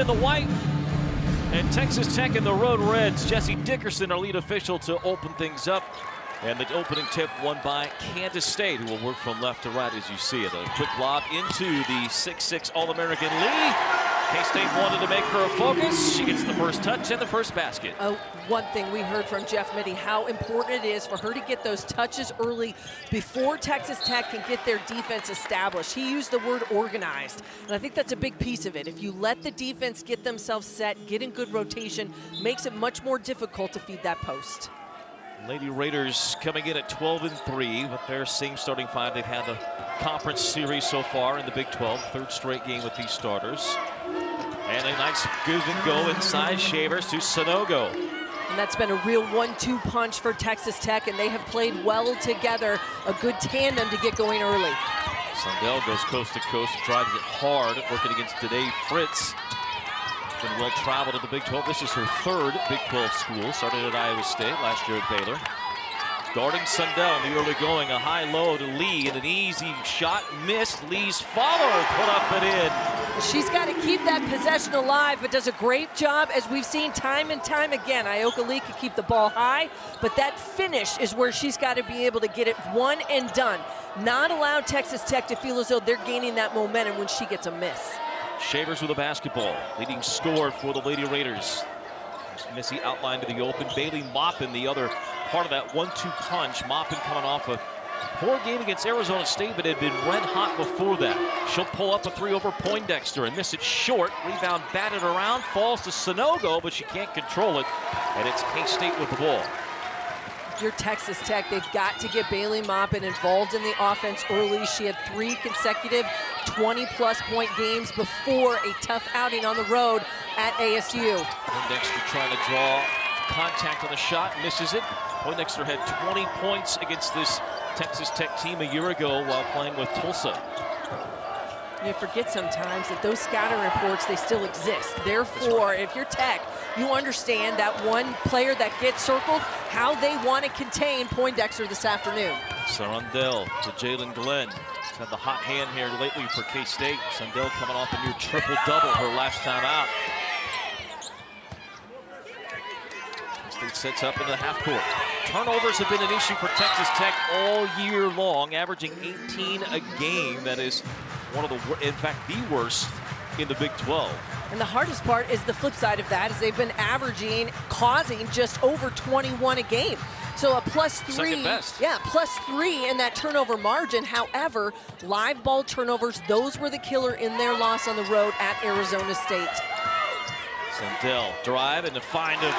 In the white, and Texas Tech in the road reds. Jesse Dickerson, our lead official, to open things up. And the opening tip won by Kansas State, who will work from left to right as you see it. A quick lob into the 6'6" All-American Lee. K-State wanted to make her a focus. She gets the first touch and the first basket. One thing we heard from Jeff Mittie, how important it is for her to get those touches early before Texas Tech can get their defense established. He used the word organized, and I think that's a big piece of it. If you let the defense get themselves set, get in good rotation, makes it much more difficult to feed that post. Lady Raiders coming in at 12-3 with their same starting five. They've had the conference series so far in the Big 12, third straight game with these starters. And a nice give and go inside. Shavers to Sanogo. And that's been a real 1-2 punch for Texas Tech, and they have played well together. A good tandem to get going early. Sundell goes coast to coast, drives it hard, working against Danae Fritz. Been well traveled in the Big 12. This is her third Big 12 school. Started at Iowa State, last year at Baylor. Guarding Sundell in the early going, a high-low to Lee, and an easy shot missed. Lee's follow, put up and in. She's got to keep that possession alive, but does a great job, as we've seen time and time again. Ioka Lee can keep the ball high, but that finish is where she's got to be able to get it one and done. Not allow Texas Tech to feel as though they're gaining that momentum when she gets a miss. Shavers with a basketball, leading scorer for the Lady Raiders. Missy outlined to the open. Bailey Maupin, the other part of that 1-2 punch. Maupin coming off a poor game against Arizona State, but had been red hot before that. She'll pull up a three over Poindexter and miss it short. Rebound batted around, falls to Sanogo, but she can't control it. And it's K-State with the ball. If you're Texas Tech, they've got to get Bailey Maupin involved in the offense early. She had 3 consecutive 20-plus point games before a tough outing on the road at ASU. Poindexter trying to draw contact on the shot, misses it. Poindexter had 20 points against this Texas Tech team a year ago while playing with Tulsa. You forget sometimes that those scouting reports, they still exist. Therefore, if you're Tech, you understand that one player that gets circled, how they want to contain Poindexter this afternoon. Sarandel to Jalen Glenn. She's had the hot hand here lately for K-State. Sundell coming off a near triple-double her last time out. State sets up into the half court. Turnovers have been an issue for Texas Tech all year long, averaging 18 a game. That is one of the, in fact, the worst in the Big 12. And the hardest part is the flip side of that, is they've been causing just over 21 a game. So a +3, second best. Yeah, +3 in that turnover margin. However, live ball turnovers, those were the killer in their loss on the road at Arizona State. Sundell drive and the find of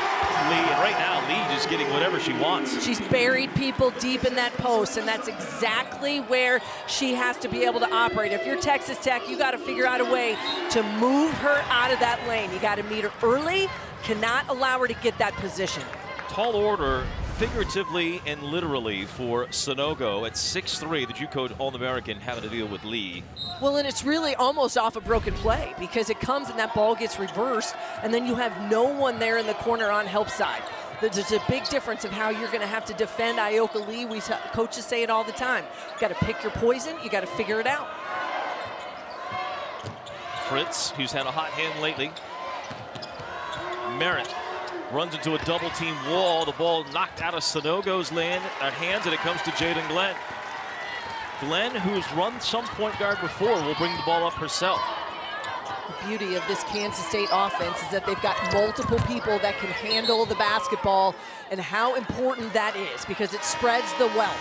Lee, and right now Lee just getting whatever she wants. She's buried people deep in that post, and that's exactly where she has to be able to operate. If you're Texas Tech, you got to figure out a way to move her out of that lane. You got to meet her early, cannot allow her to get that position. Tall order, figuratively and literally, for Sanogo at 6'3", the JUCO All-American, having to deal with Lee. Well, and it's really almost off a broken play, because it comes and that ball gets reversed, and then you have no one there in the corner on help side. There's a big difference of how you're going to have to defend Ioka Lee. Coaches say it all the time. You got to pick your poison. You got to figure it out. Fritz, who's had a hot hand lately. Merritt runs into a double-team wall. The ball knocked out of Sanogo's hands, and it comes to Jaden Glenn. Glenn, who's run some point guard before, will bring the ball up herself. The beauty of this Kansas State offense is that they've got multiple people that can handle the basketball, and how important that is, because it spreads the wealth.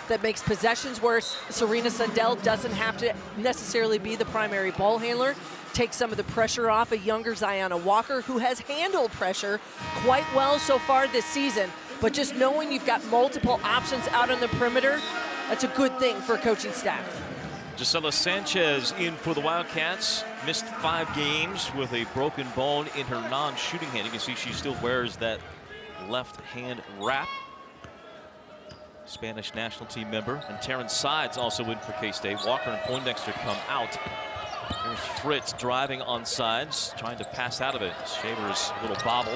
That makes possessions where Serena Sundell doesn't have to necessarily be the primary ball handler. Take some of the pressure off a younger Ziana Walker, who has handled pressure quite well so far this season. But just knowing you've got multiple options out on the perimeter, that's a good thing for a coaching staff. Gisela Sanchez in for the Wildcats. Missed 5 games with a broken bone in her non-shooting hand. You can see she still wears that left hand wrap. Spanish national team member. And Taryn Sides also in for K-State. Walker and Poindexter come out. There's Fritz driving on sides, trying to pass out of it. Shavers' little bobble.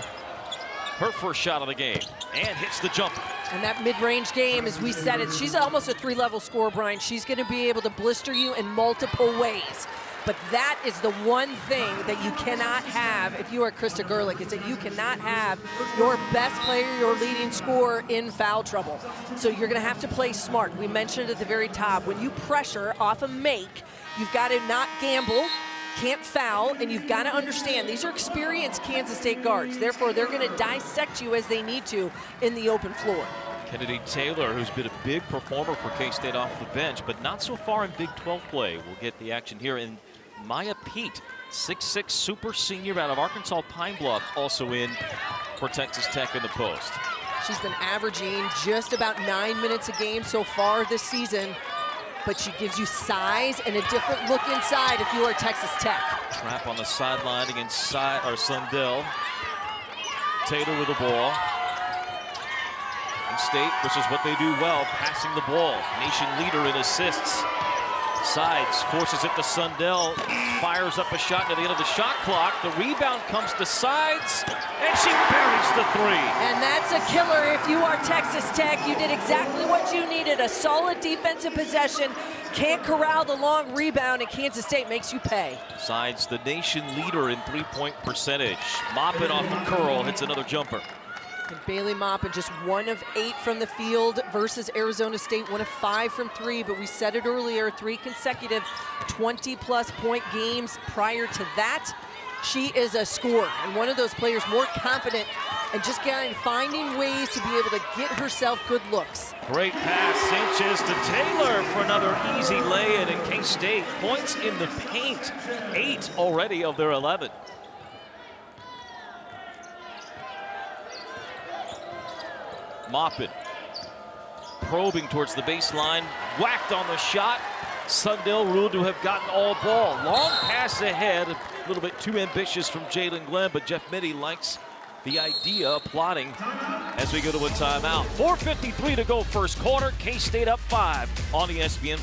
Her first shot of the game, and hits the jumper. And that mid-range game, as we said it, she's almost a 3-level scorer, Brian. She's going to be able to blister you in multiple ways. But that is the one thing that you cannot have if you are Krista Gerlich, is that you cannot have your best player, your leading scorer in foul trouble. So you're going to have to play smart. We mentioned at the very top, when you pressure off a make, you've got to not gamble, can't foul, and you've got to understand these are experienced Kansas State guards. Therefore, they're going to dissect you as they need to in the open floor. Kennedy Taylor, who's been a big performer for K-State off the bench, but not so far in Big 12 play. We'll get the action here. In Maya Pete, 6'6" super senior out of Arkansas Pine Bluff, also in for Texas Tech in the post. She's been averaging just about 9 minutes a game so far this season, but she gives you size and a different look inside if you are Texas Tech. Trap on the sideline against Sundell. Taylor with the ball. State, which is what they do well, passing the ball. Nation leader in assists. Sides, forces it to Sundell, fires up a shot near the end of the shot clock. The rebound comes to Sides, and she buries the three. And that's a killer if you are Texas Tech. You did exactly what you needed, a solid defensive possession. Can't corral the long rebound, and Kansas State makes you pay. Sides, the nation leader in three-point percentage. Moppin off a curl, hits another jumper. And Bailey Moppin just 1 of 8 from the field versus Arizona State, 1 of 5 from 3, but we said it earlier, 3 consecutive 20-plus point games prior to that. She is a scorer and one of those players more confident and just finding ways to be able to get herself good looks. Great pass, Sanchez to Taylor for another easy lay-in, and K-State points in the paint, 8 already of their 11. Moppin probing towards the baseline, whacked on the shot. Sundell ruled to have gotten all ball. Long pass ahead, a little bit too ambitious from Jalen Glenn, but Jeff Mitty likes the idea of plotting as we go to a timeout. 4:53 to go first quarter. K-State up 5 on ESPN+.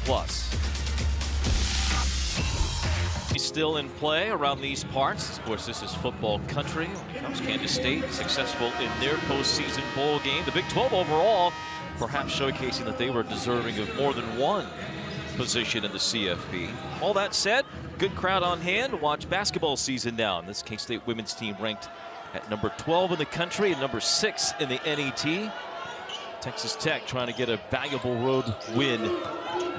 Still in play around these parts. Of course, this is football country. Comes Kansas State, successful in their postseason bowl game. The Big 12 overall, perhaps showcasing that they were deserving of more than one position in the CFP. All that said, good crowd on hand to watch basketball season now. And this K-State women's team ranked at number 12 in the country and number 6 in the NET. Texas Tech trying to get a valuable road win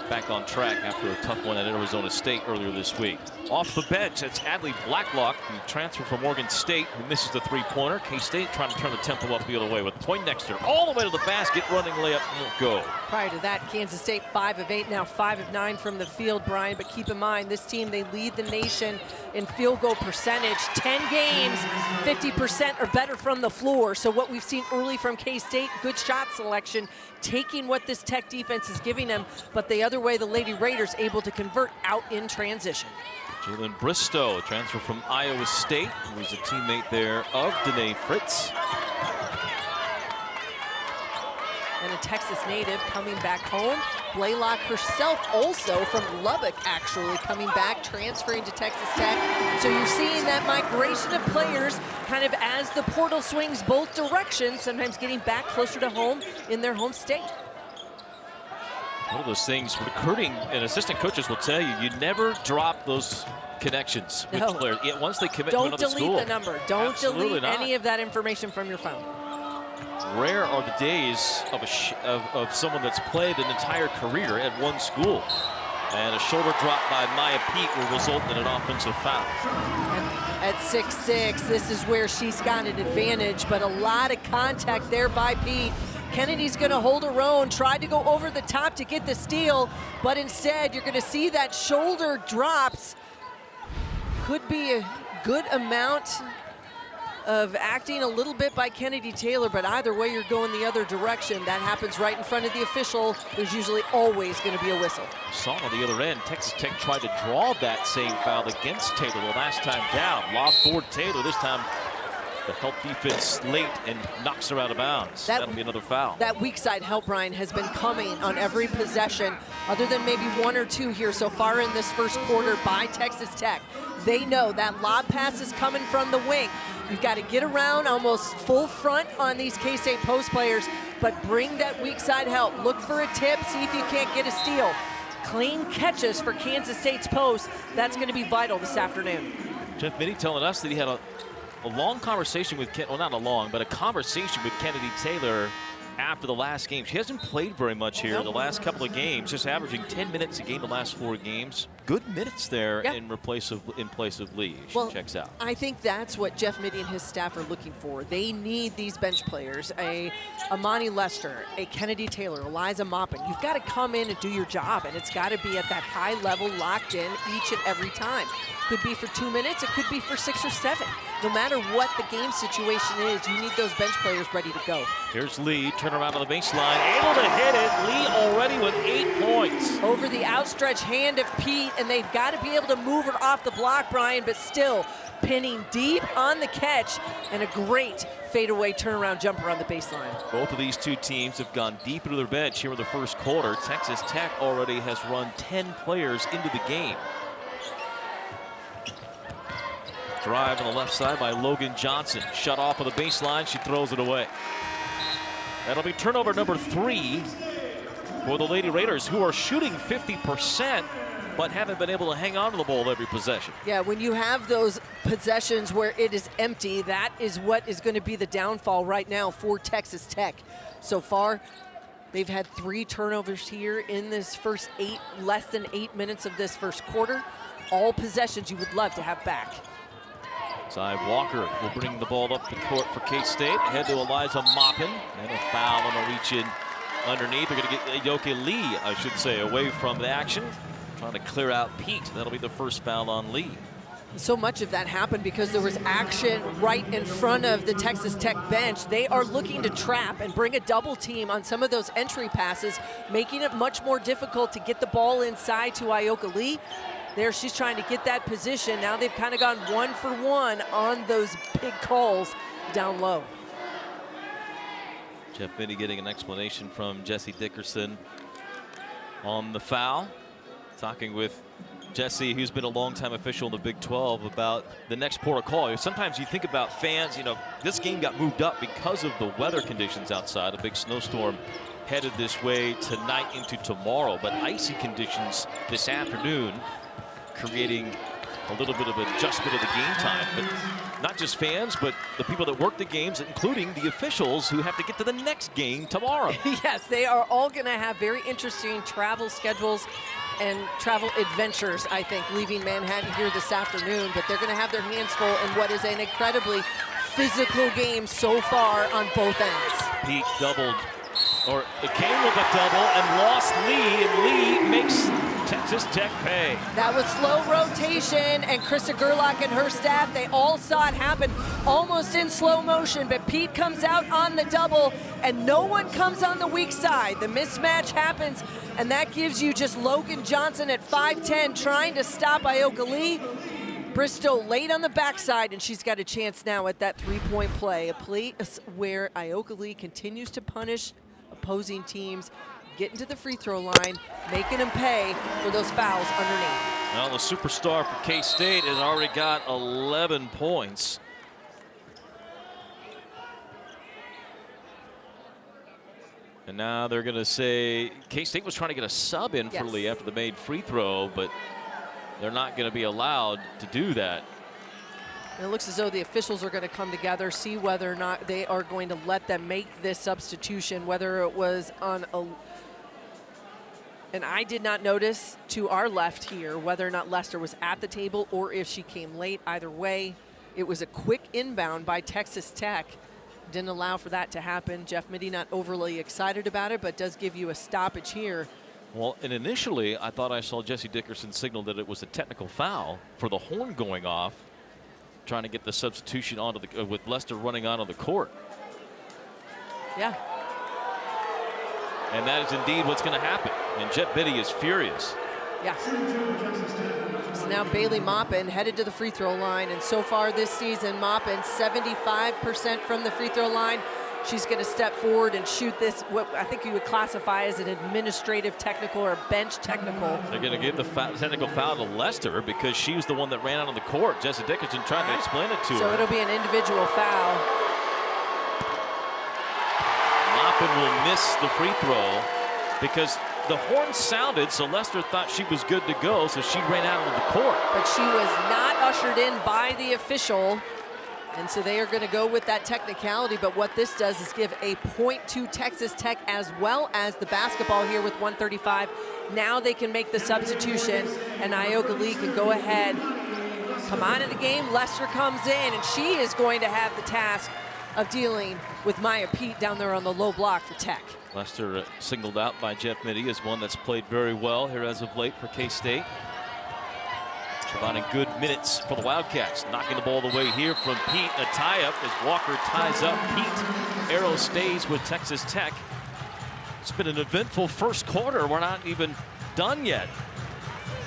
back on track after a tough one at Arizona State earlier this week. Off the bench, it's Adley Blacklock, the transfer from Oregon State, who misses the three-pointer. K-State trying to turn the tempo up the other way with Poindexter all the way to the basket, running layup, won't go. Prior to that, Kansas State 5 of 8, now 5 of 9 from the field, Brian. But keep in mind, this team, they lead the nation in field goal percentage. 10 games, 50% or better from the floor. So what we've seen early from K-State, good shot selection, taking what this Tech defense is giving them, but the other way, the Lady Raiders able to convert out in transition. Jalen Bristow, a transfer from Iowa State, who was a teammate there of Danae Fritz. And a Texas native coming back home. Blaylock herself also from Lubbock, actually, coming back, transferring to Texas Tech. So you're seeing that migration of players kind of as the portal swings both directions, sometimes getting back closer to home in their home state. One of those things recruiting and assistant coaches will tell you, you never drop those connections with players. Yeah, once they commit to another school. Don't delete the number. Don't delete not. any of that information from your phone. Rare are the days of someone that's played an entire career at one school. And a shoulder drop by Maya Pete will result in an offensive foul. At 6'6", this is where she's got an advantage, but a lot of contact there by Pete. Kennedy's going to hold her own, tried to go over the top to get the steal, but instead you're going to see that shoulder drops. Could be a good amount of acting a little bit by Kennedy Taylor, but either way you're going the other direction. That happens right in front of the official. There's usually always going to be a whistle. Saw on the other end, Texas Tech tried to draw that same foul against Taylor the last time down. Lob for Taylor, this time the help defense late and knocks her out of bounds. That'll be another foul. That weak side help, Brian, has been coming on every possession, other than maybe 1 or 2 here so far in this first quarter by Texas Tech. They know that lob pass is coming from the wing. You've got to get around almost full front on these K-State post players, but bring that weak side help. Look for a tip, see if you can't get a steal. clean catches for Kansas State's post. That's going to be vital this afternoon. Jeff Mitty telling us that he had a long conversation with well, not a long, but a conversation with Kennedy Taylor after the last game. She hasn't played very much here the last couple of games, just averaging 10 minutes a game the last 4 games. Good minutes there in place of Lee. She checks out. I think that's what Jeff Mitty and his staff are looking for. They need these bench players, a Amani Lester, a Kennedy Taylor, Eliza Maupin. You've got to come in and do your job, and it's got to be at that high level, locked in each and every time. Could be for 2 minutes, it could be for 6 or 7. No matter what the game situation is, you need those bench players ready to go. Here's Lee, turn around on the baseline, able to hit it. Lee already with 8 points. Over the outstretched hand of Pete, and they've got to be able to move her off the block, Brian, but still pinning deep on the catch, and a great fadeaway turnaround jumper on the baseline. Both of these two teams have gone deep into their bench here in the first quarter. Texas Tech already has run 10 players into the game. Drive on the left side by Logan Johnson. Shut off on the baseline. She throws it away. That'll be turnover number 3 for the Lady Raiders, who are shooting 50%, but haven't been able to hang on to the ball every possession. Yeah, when you have those possessions where it is empty, that is what is going to be the downfall right now for Texas Tech. So far, they've had 3 turnovers here in this first less than 8 minutes of this first quarter. All possessions you would love to have back. Cy Walker will bring the ball up the court for K-State. Ahead to Eliza Maupin, and a foul on the reach in underneath. They're going to get Ayoke Lee, I should say, away from the action. Trying to clear out Pete. That'll be the first foul on Lee. So much of that happened because there was action right in front of the Texas Tech bench. They are looking to trap and bring a double team on some of those entry passes, making it much more difficult to get the ball inside to Ayoke Lee. There she's trying to get that position. Now they've kind of gone 1 for 1 on those big calls down low. Jeff Mitty getting an explanation from Jesse Dickerson on the foul. Talking with Jesse, who's been a longtime official in the Big 12, about the next port of call. Sometimes you think about fans, you know, this game got moved up because of the weather conditions outside. A big snowstorm headed this way tonight into tomorrow, but icy conditions this afternoon, creating a little bit of adjustment of the game time. But not just fans, but the people that work the games, including the officials who have to get to the next game tomorrow. Yes, they are all going to have very interesting travel schedules and travel adventures, I think, leaving Manhattan here this afternoon. But they're going to have their hands full in what is an incredibly physical game so far on both ends. Pete doubled, or it came with a double and lost Lee, and Lee makes Texas Tech pay. That was slow rotation, and Krista Gerlach and her staff, they all saw it happen almost in slow motion, but Pete comes out on the double, and no one comes on the weak side. The mismatch happens, and that gives you just Logan Johnson at 5'10", trying to stop Ayoke Lee. Bristow late on the backside, and she's got a chance now at that 3-point play. A play where Ayoke Lee continues to punish opposing teams, getting to the free throw line, making them pay for those fouls underneath. Well, the superstar for K-State has already got 11 points. And now they're going to say K-State was trying to get a sub in for Lee after the made free throw, but they're not going to be allowed to do that. And it looks as though the officials are going to come together, see whether or not they are going to let them make this substitution, whether it was on a... And I did not notice to our left here whether or not Lester was at the table or if she came late. Either way, it was a quick inbound by Texas Tech. Didn't allow for that to happen. Jeff Mitty not overly excited about it, but does give you a stoppage here. Well, and initially, I thought I saw Jesse Dickerson signal that it was a technical foul for the horn going off, trying to get the substitution onto the with Lester running onto the court. Yeah. And that is indeed what's going to happen. And Jeff Mitty is furious. Yeah. So now Bailey Maupin headed to the free throw line, and so far this season, Maupin 75% from the free throw line. She's going to step forward and shoot this, what I think you would classify as an administrative technical or bench technical. They're going to give the technical foul to Lester because she was the one that ran out on the court. Jesse Dickerson trying to explain it to her. So it'll be an individual foul. Maupin will miss the free throw because the horn sounded, so Lester thought she was good to go, so she ran out of the court. But she was not ushered in by the official, and so they are going to go with that technicality. But what this does is give a point to Texas Tech as well as the basketball here with 1:35. Now they can make the substitution, and Ioka Lee can go ahead, come on in the game. Lester comes in, and she is going to have the task of dealing with Maya Pete down there on the low block for Tech. Lester singled out by Jeff Mitty as one that's played very well here as of late for K-State. Providing good minutes for the Wildcats. Knocking the ball away here from Pete. A tie-up as Walker ties up Pete. Arrow stays with Texas Tech. It's been an eventful first quarter. We're not even done yet.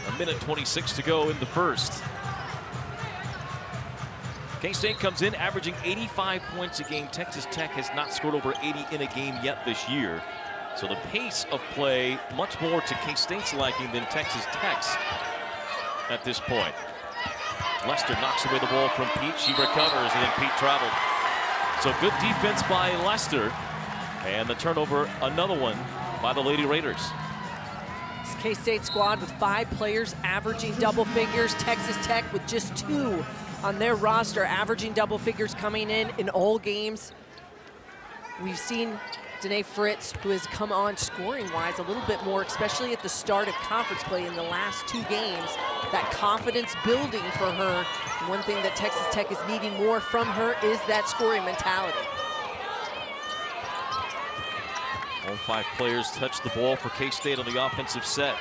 1:26 to go in the first. K-State comes in averaging 85 points a game. Texas Tech has not scored over 80 in a game yet this year. So the pace of play much more to K-State's liking than Texas Tech's at this point. Lester knocks away the ball from Pete. She recovers, and then Pete traveled. So good defense by Lester. And the turnover, another one by the Lady Raiders. This K-State squad with 5 players averaging double figures. Texas Tech with just 2 on their roster averaging double figures coming in all games. We've seen Danae Fritz, who has come on scoring-wise a little bit more, especially at the start of conference play in the last 2 games. That confidence building for her. And one thing that Texas Tech is needing more from her is that scoring mentality. All 5 players touch the ball for K-State on the offensive set.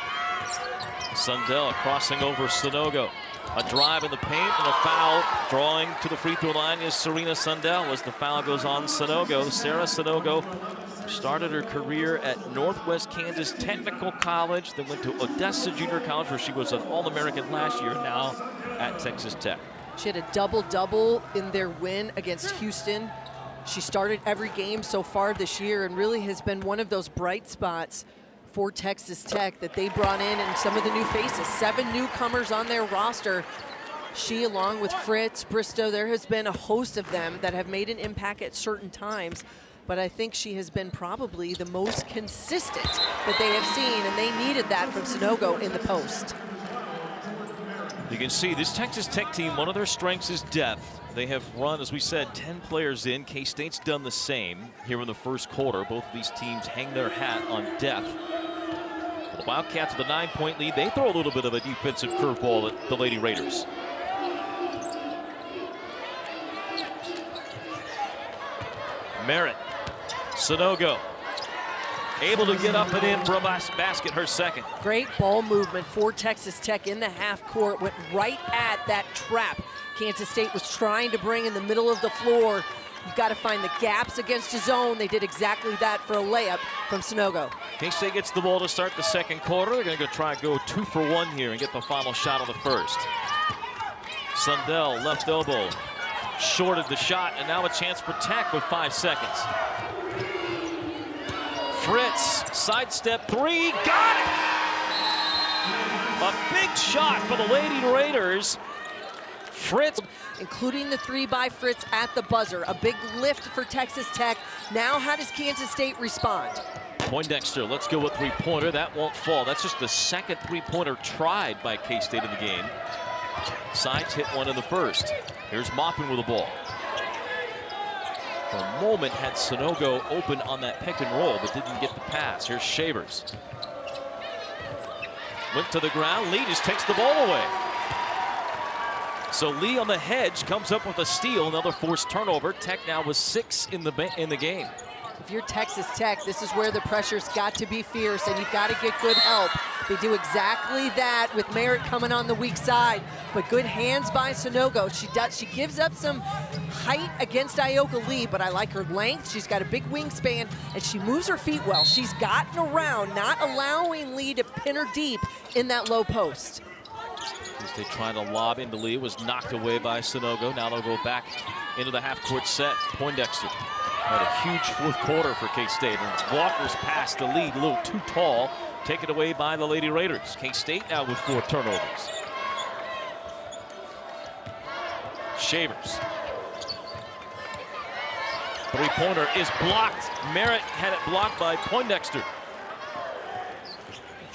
Sundell crossing over Sanogo. A drive in the paint and a foul. Drawing to the free throw line is Serena Sundell as the foul goes on Sanogo. Sarah Sanogo started her career at Northwest Kansas Technical College, then went to Odessa Junior College where she was an All-American last year, now at Texas Tech. She had a double-double in their win against Houston. She started every game so far this year and really has been one of those bright spots for Texas Tech that they brought in, and some of the new faces. 7 newcomers on their roster. She, along with Fritz, Bristow, there has been a host of them that have made an impact at certain times, but I think she has been probably the most consistent that they have seen, and they needed that from Sanogo in the post. You can see this Texas Tech team, one of their strengths is depth. They have run, as we said, 10 players in. K-State's done the same here in the first quarter. Both of these teams hang their hat on depth. The Wildcats with a 9-point lead. They throw a little bit of a defensive curveball at the Lady Raiders. Merritt, Sanogo, able to get up and in for a basket, her second. Great ball movement for Texas Tech in the half court. Went right at that trap Kansas State was trying to bring in the middle of the floor. You've got to find the gaps against the zone. They did exactly that for a layup from Sanogo. K-State gets the ball to start the second quarter. They're going to try and go 2 for 1 here and get the final shot of the first. Sundell, left elbow, shorted the shot, and now a chance for Tech with 5 seconds. Fritz, sidestep 3, got it! A big shot for the Lady Raiders. Fritz, including the 3 by Fritz at the buzzer. A big lift for Texas Tech. Now how does Kansas State respond? Poindexter, let's go with 3-pointer. That won't fall. That's just the second 3-pointer tried by K-State in the game. Sides hit one in the first. Here's Maupin with the ball. For a moment had Sanogo open on that pick and roll, but didn't get the pass. Here's Shavers. Went to the ground. Lee just takes the ball away. So Lee on the hedge comes up with a steal, another forced turnover. Tech now with 6 in the game. If you're Texas Tech, this is where the pressure's got to be fierce, and you've got to get good help. They do exactly that with Merritt coming on the weak side, but good hands by Sanogo. She gives up some height against Ioka Lee, but I like her length. She's got a big wingspan, and she moves her feet well. She's gotten around, not allowing Lee to pin her deep in that low post. They trying to lob into Lee, was knocked away by Sanogo. Now they'll go back into the half-court set. Poindexter had a huge fourth quarter for K-State, and Walker's pass to Lee, a little too tall, taken away by the Lady Raiders. K-State now with 4 turnovers. Shavers. 3-pointer is blocked. Merritt had it blocked by Poindexter.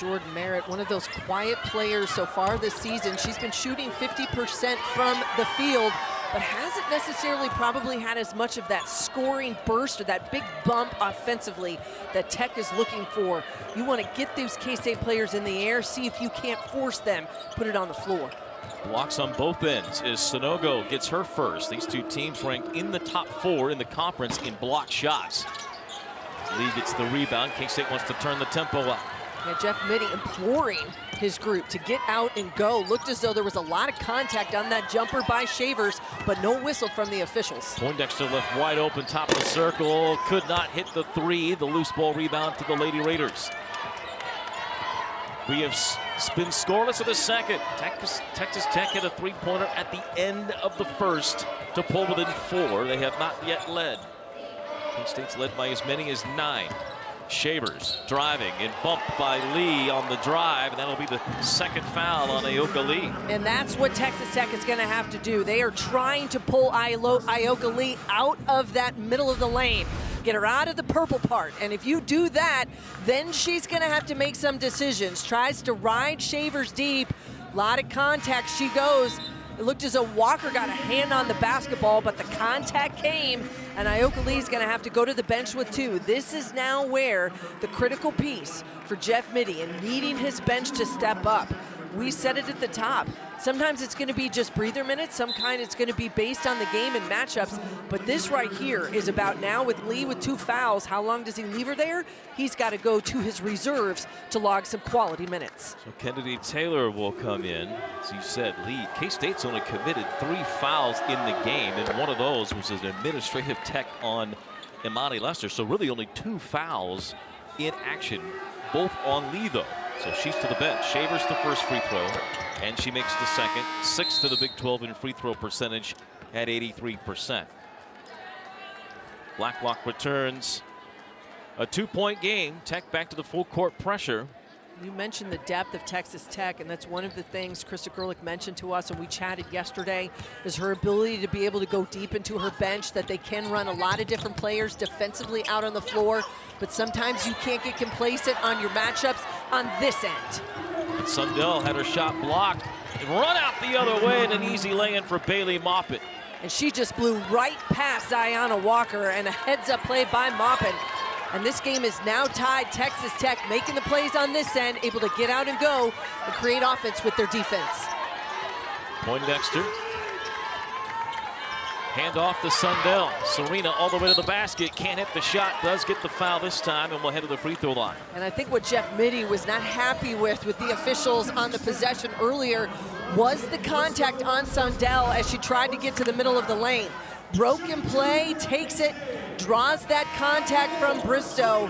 Jordan Merritt, one of those quiet players so far this season. She's been shooting 50% from the field, but hasn't necessarily probably had as much of that scoring burst or that big bump offensively that Tech is looking for. You want to get those K-State players in the air, see if you can't force them, put it on the floor. Blocks on both ends as Sonogo gets her first. These two teams ranked in the top 4 in the conference in block shots. Lee gets the rebound. K-State wants to turn the tempo up. Yeah, Jeff Mitty imploring his group to get out and go. Looked as though there was a lot of contact on that jumper by Shavers, but no whistle from the officials. Poindexter left wide open, top of the circle. Could not hit the 3. The loose ball rebound to the Lady Raiders. We have been scoreless in the second. Texas Tech hit a 3-pointer at the end of the first to pull within 4. They have not yet led. K-State's led by as many as 9. Shavers driving and bumped by Lee on the drive, and that'll be the second foul on Ioka Lee. And that's what Texas Tech is going to have to do. They are trying to pull Ioka Lee out of that middle of the lane, get her out of the purple part. And if you do that, then she's going to have to make some decisions. Tries to ride Shavers deep, a lot of contact. She goes. It looked as though Walker got a hand on the basketball, but the contact came, and Ioka Lee's going to have to go to the bench with 2. This is now where the critical piece for Jeff Mitty and needing his bench to step up. We said it at the top. Sometimes it's going to be just breather minutes. Sometimes it's going to be based on the game and matchups. But this right here is about now with Lee with 2 fouls. How long does he leave her there? He's got to go to his reserves to log some quality minutes. So Kennedy Taylor will come in. As you said, Lee, K-State's only committed 3 fouls in the game, and one of those was an administrative tech on Imani Lester. So really only 2 fouls in action, both on Lee though. So she's to the bench. Shavers the first free throw, and she makes the second. 6th to the Big 12 in free throw percentage at 83%. Blacklock returns. A 2-point game. Tech back to the full court pressure. You mentioned the depth of Texas Tech, and that's one of the things Krista Gerlich mentioned to us, and we chatted yesterday, is her ability to be able to go deep into her bench, that they can run a lot of different players defensively out on the floor, but sometimes you can't get complacent on your matchups on this end. And Sundell had her shot blocked and run out the other way, and an easy lay-in for Bailey Moppet. And she just blew right past Ziana Walker, and a heads-up play by Moppet. And this game is now tied. Texas Tech making the plays on this end, able to get out and go and create offense with their defense. Poindexter. Hand off to Sundell. Serena all the way to the basket. Can't hit the shot. Does get the foul this time, and will head to the free throw line. And I think what Jeff Mitty was not happy with the officials on the possession earlier was the contact on Sundell as she tried to get to the middle of the lane. Broken play, takes it, draws that contact from Bristow.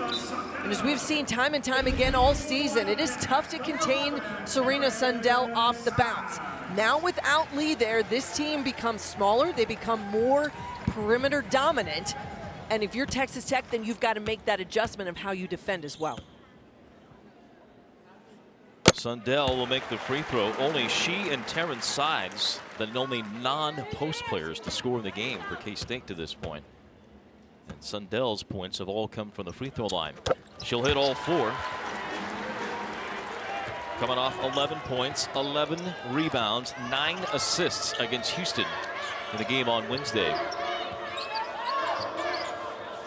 And as we've seen time and time again all season, it is tough to contain Serena Sundell off the bounce. Now without Lee there, this team becomes smaller, they become more perimeter dominant. And if you're Texas Tech, then you've got to make that adjustment of how you defend as well. Sundell will make the free throw. Only she and Terrence Sides, the only non-post players to score in the game for K-State to this point. And Sundell's points have all come from the free throw line. She'll hit all 4. Coming off 11 points, 11 rebounds, 9 assists against Houston in the game on Wednesday.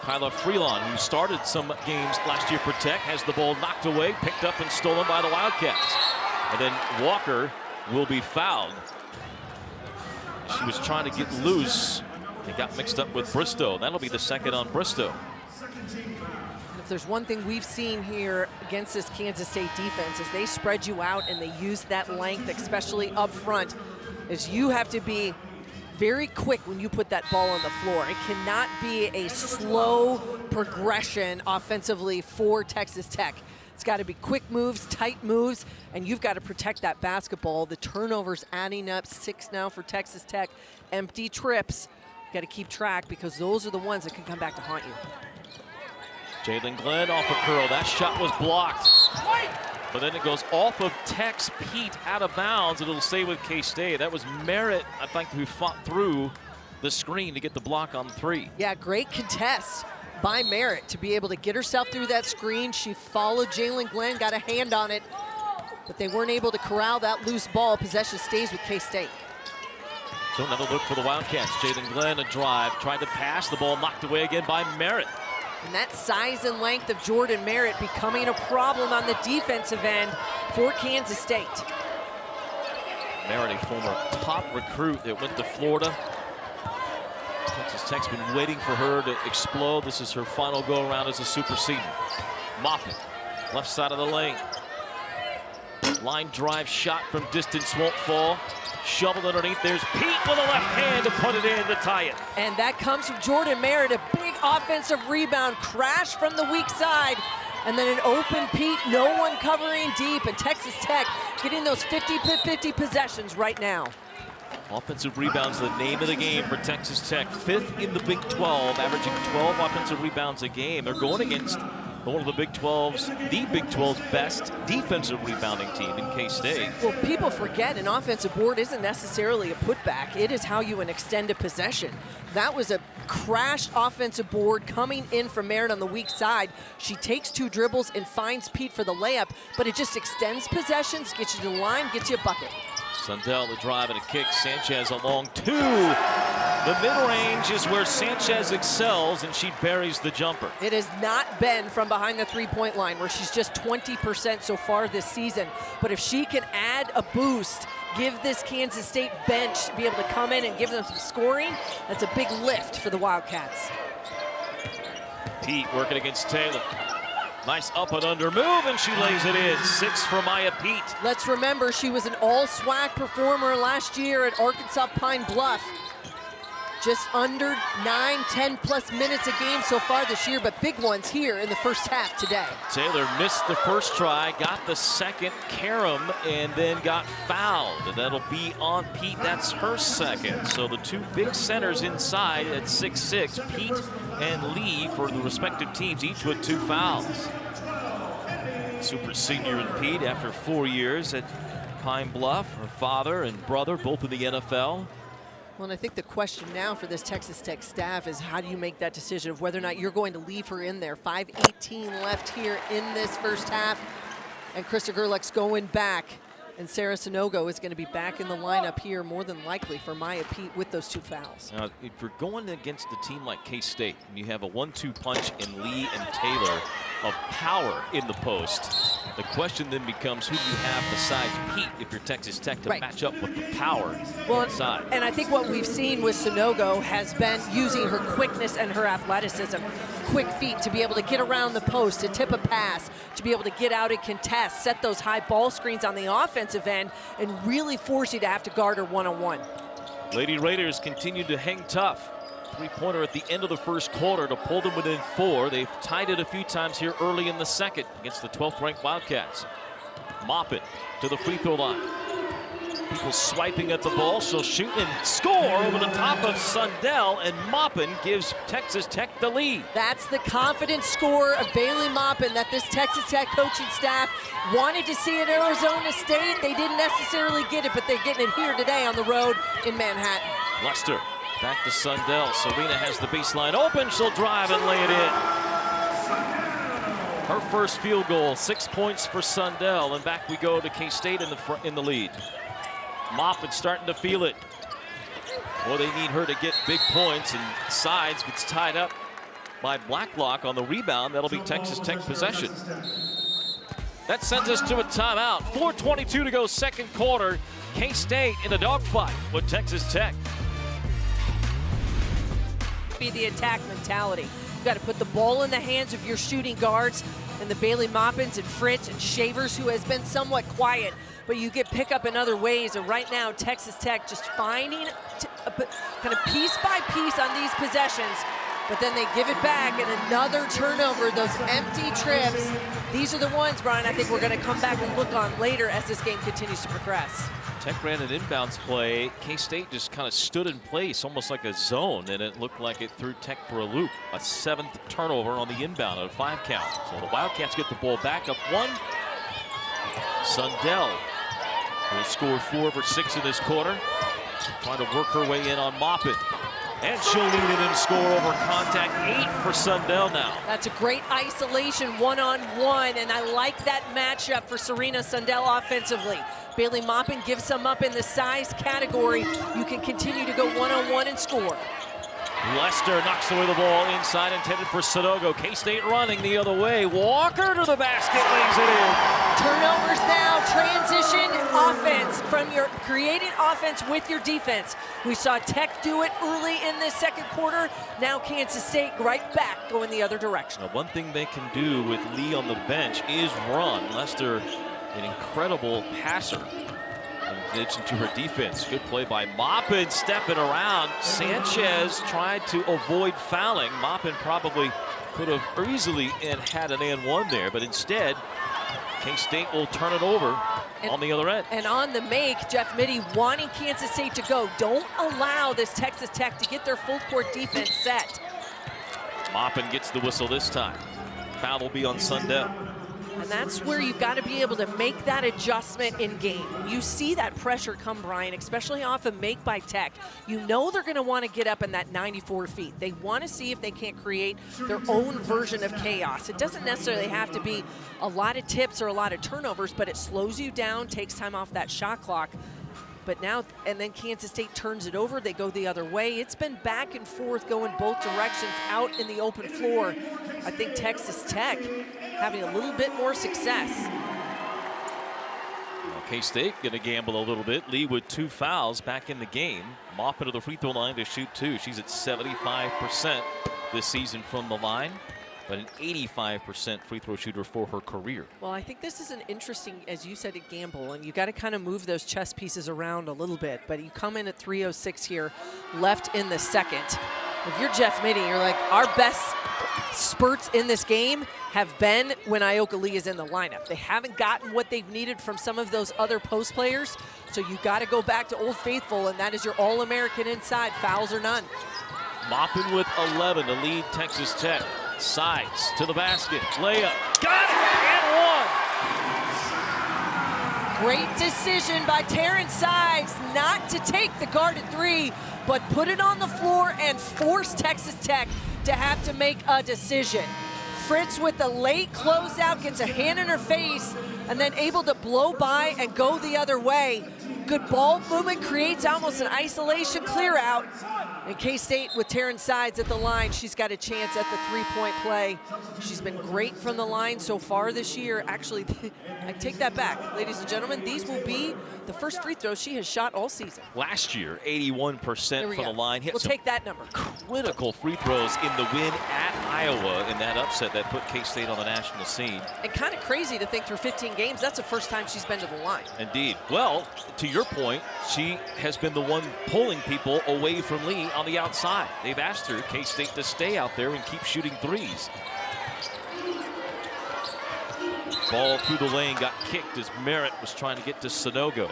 Kyla Freelon, who started some games last year for Tech, has the ball knocked away, picked up and stolen by the Wildcats. And then Walker will be fouled. She was trying to get loose. They got mixed up with Bristow. That'll be the second on Bristow. If there's one thing we've seen here against this Kansas State defense is they spread you out and they use that length, especially up front, is you have to be very quick when you put that ball on the floor. It cannot be a slow progression offensively for Texas Tech. It's got to be quick moves, tight moves, and you've got to protect that basketball. The turnovers adding up, 6 now for Texas Tech. Empty trips, got to keep track because those are the ones that can come back to haunt you. Jalen Glenn off a curl. That shot was blocked. But then it goes off of Tech's Pete out of bounds, and it'll stay with K-State. That was Merritt, I think, who fought through the screen to get the block on 3. Yeah, great contest by Merritt to be able to get herself through that screen. She followed Jalen Glenn, got a hand on it, but they weren't able to corral that loose ball. Possession stays with K-State. So another look for the Wildcats. Jalen Glenn, a drive, tried to pass, the ball knocked away again by Merritt. And that size and length of Jordan Merritt becoming a problem on the defensive end for Kansas State. Merritt, a former top recruit that went to Florida. Texas Tech's been waiting for her to explode. This is her final go-around as a super senior. Moffitt, left side of the lane. Line drive shot from distance won't fall. Shoveled underneath. There's Pete with a left hand to put it in to tie it. And that comes from Jordan Merritt. A big offensive rebound, crash from the weak side. And then an open Pete, no one covering deep. And Texas Tech getting those 50-50 possessions right now. Offensive rebounds, the name of the game for Texas Tech. 5th in the Big 12, averaging 12 offensive rebounds a game. They're going against one of the Big 12's, the Big 12's best defensive rebounding team in K-State. Well, people forget an offensive board isn't necessarily a putback. It is how you extend a possession. That was a crashed offensive board coming in from Merritt on the weak side. She takes 2 dribbles and finds Pete for the layup, but it just extends possessions, gets you to the line, gets you a bucket. Sundell, the drive and a kick. Sanchez along 2. The mid-range is where Sanchez excels, and she buries the jumper. It has not been from behind the three-point line, where she's just 20% so far this season. But if she can add a boost, give this Kansas State bench to be able to come in and give them some scoring, that's a big lift for the Wildcats. Pete working against Taylor. Nice up and under move, and she lays it in. 6 for Maya Pete. Let's remember, she was an all-SWAC performer last year at Arkansas Pine Bluff. Just under 9-10 plus minutes a game so far this year, but big ones here in the first half today. Taylor missed the first try, got the second carom, and then got fouled. And that'll be on Pete. That's her second. So the 2 big centers inside at 6'6", Pete and Lee for the respective teams, each with 2 fouls. Super senior in Pete after 4 years at Pine Bluff. Her father and brother both in the NFL. Well, and I think the question now for this Texas Tech staff is how do you make that decision of whether or not you're going to leave her in there. 5:18 left here in this first half, and Krista Gerlach's going back, and Sarah Sonogo is going to be back in the lineup here more than likely for Maya Pete with those 2 fouls. Now, if you're going against a team like K-State, and you have a 1-2 punch in Lee and Taylor of power in the post, the question then becomes who do you have besides Pete if you're Texas Tech to match up with the power inside. And I think what we've seen with Sonogo has been using her quickness and her athleticism. Quick feet to be able to get around the post, to tip a pass, to be able to get out and contest, set those high ball screens on the offensive end, and really force you to have to guard her one-on-one. Lady Raiders continue to hang tough. 3-pointer at the end of the first quarter to pull them within 4. They've tied it a few times here early in the second against the 12th ranked Wildcats. Mop it to the free throw line. People swiping at the ball. She'll shoot and score over the top of Sundell, and Maupin gives Texas Tech the lead. That's the confident score of Bailey Maupin that this Texas Tech coaching staff wanted to see at Arizona State. They didn't necessarily get it, but they're getting it here today on the road in Manhattan. Lester back to Sundell. Serena has the baseline open. She'll drive and lay it in. Her first field goal, 6 points for Sundell, and back we go to K-State in the lead. Maupin starting to feel it. Well, they need her to get big points, and Sides gets tied up by Blacklock on the rebound. That'll be Texas Tech possession. That sends us to a timeout. 4:22 to go, second quarter. K-State in a dogfight with Texas Tech. Be the attack mentality. You got to put the ball in the hands of your shooting guards, and the Bailey Maupins and Fritz and Shavers, who has been somewhat quiet, but you get pick up in other ways. And right now, Texas Tech just finding kind of piece by piece on these possessions, but then they give it back, and another turnover, those empty trips. These are the ones, Brian, I think we're going to come back and look on later as this game continues to progress. Tech ran an inbounds play. K-State just kind of stood in place, almost like a zone, and it looked like it threw Tech for a loop. A 7th turnover on the inbound at a 5 count. So the Wildcats get the ball back up 1. Sundell will score 4 of her 6 in this quarter. Trying to work her way in on Maupin. And she'll lead it and score over contact. 8 for Sundell now. That's a great isolation one-on-one, and I like that matchup for Serena Sundell offensively. Bailey Maupin gives some up in the size category. You can continue to go one-on-one and score. Lester knocks away the ball inside, intended for Sanogo. K-State running the other way. Walker to the basket, lays it in. Turnovers now, transition offense from your creating offense with your defense. We saw Tech do it early in this second quarter. Now Kansas State right back going the other direction. Now, one thing they can do with Lee on the bench is run. Lester, an incredible passer. In addition to her defense, good play by Maupin, stepping around. Sanchez tried to avoid fouling. Maupin probably could have easily had an and one there, but instead, K-State will turn it over on the other end. And on the make, Jeff Mitty wanting Kansas State to go. Don't allow this Texas Tech to get their full court defense set. Maupin gets the whistle this time. Foul will be on Sundell. And that's where you've got to be able to make that adjustment in game. When you see that pressure come, Brian, especially off a make by Tech, you know they're going to want to get up in that 94 feet. They want to see if they can't create their own version of chaos. It doesn't necessarily have to be a lot of tips or a lot of turnovers, but it slows you down, takes time off that shot clock. But now, and then Kansas State turns it over, they go the other way. It's been back and forth going both directions out in the open floor. I think Texas Tech having a little bit more success. Well, K-State gonna gamble a little bit. Lee with 2 fouls back in the game. Maupin to the free throw line to shoot 2. She's at 75% this season from the line, but an 85% free throw shooter for her career. Well, I think this is an interesting, as you said, a gamble, and you got to kind of move those chess pieces around a little bit. But you come in at 3:06 here, left in the second. If you're Jeff Mitty, you're like, our best spurts in this game have been when Ioka Lee is in the lineup. They haven't gotten what they've needed from some of those other post players, so you got to go back to Old Faithful, and that is your All-American inside, fouls or none. Maupin with 11 to lead Texas Tech. Sides to the basket, layup, got it, and one. Great decision by Terrence Sides not to take the guarded 3, but put it on the floor and force Texas Tech to have to make a decision. Fritz with the late closeout gets a hand in her face and then able to blow by and go the other way. Good ball movement, creates almost an isolation clear out. And K-State with Terrence Sides at the line, she's got a chance at the 3-point play. She's been great from the line so far this year. Actually, I take that back. Ladies and gentlemen, these will be the first free throws she has shot all season. Last year, 81% from the line. We'll take that number. Critical free throws in the win at Iowa in that upset that put K-State on the national scene. And kind of crazy to think through 15 games, that's the first time she's been to the line. Indeed. Well, to your point, she has been the one pulling people away from Lee on the outside. They've asked her, K-State, to stay out there and keep shooting threes. Ball through the lane got kicked as Merritt was trying to get to Sanogo.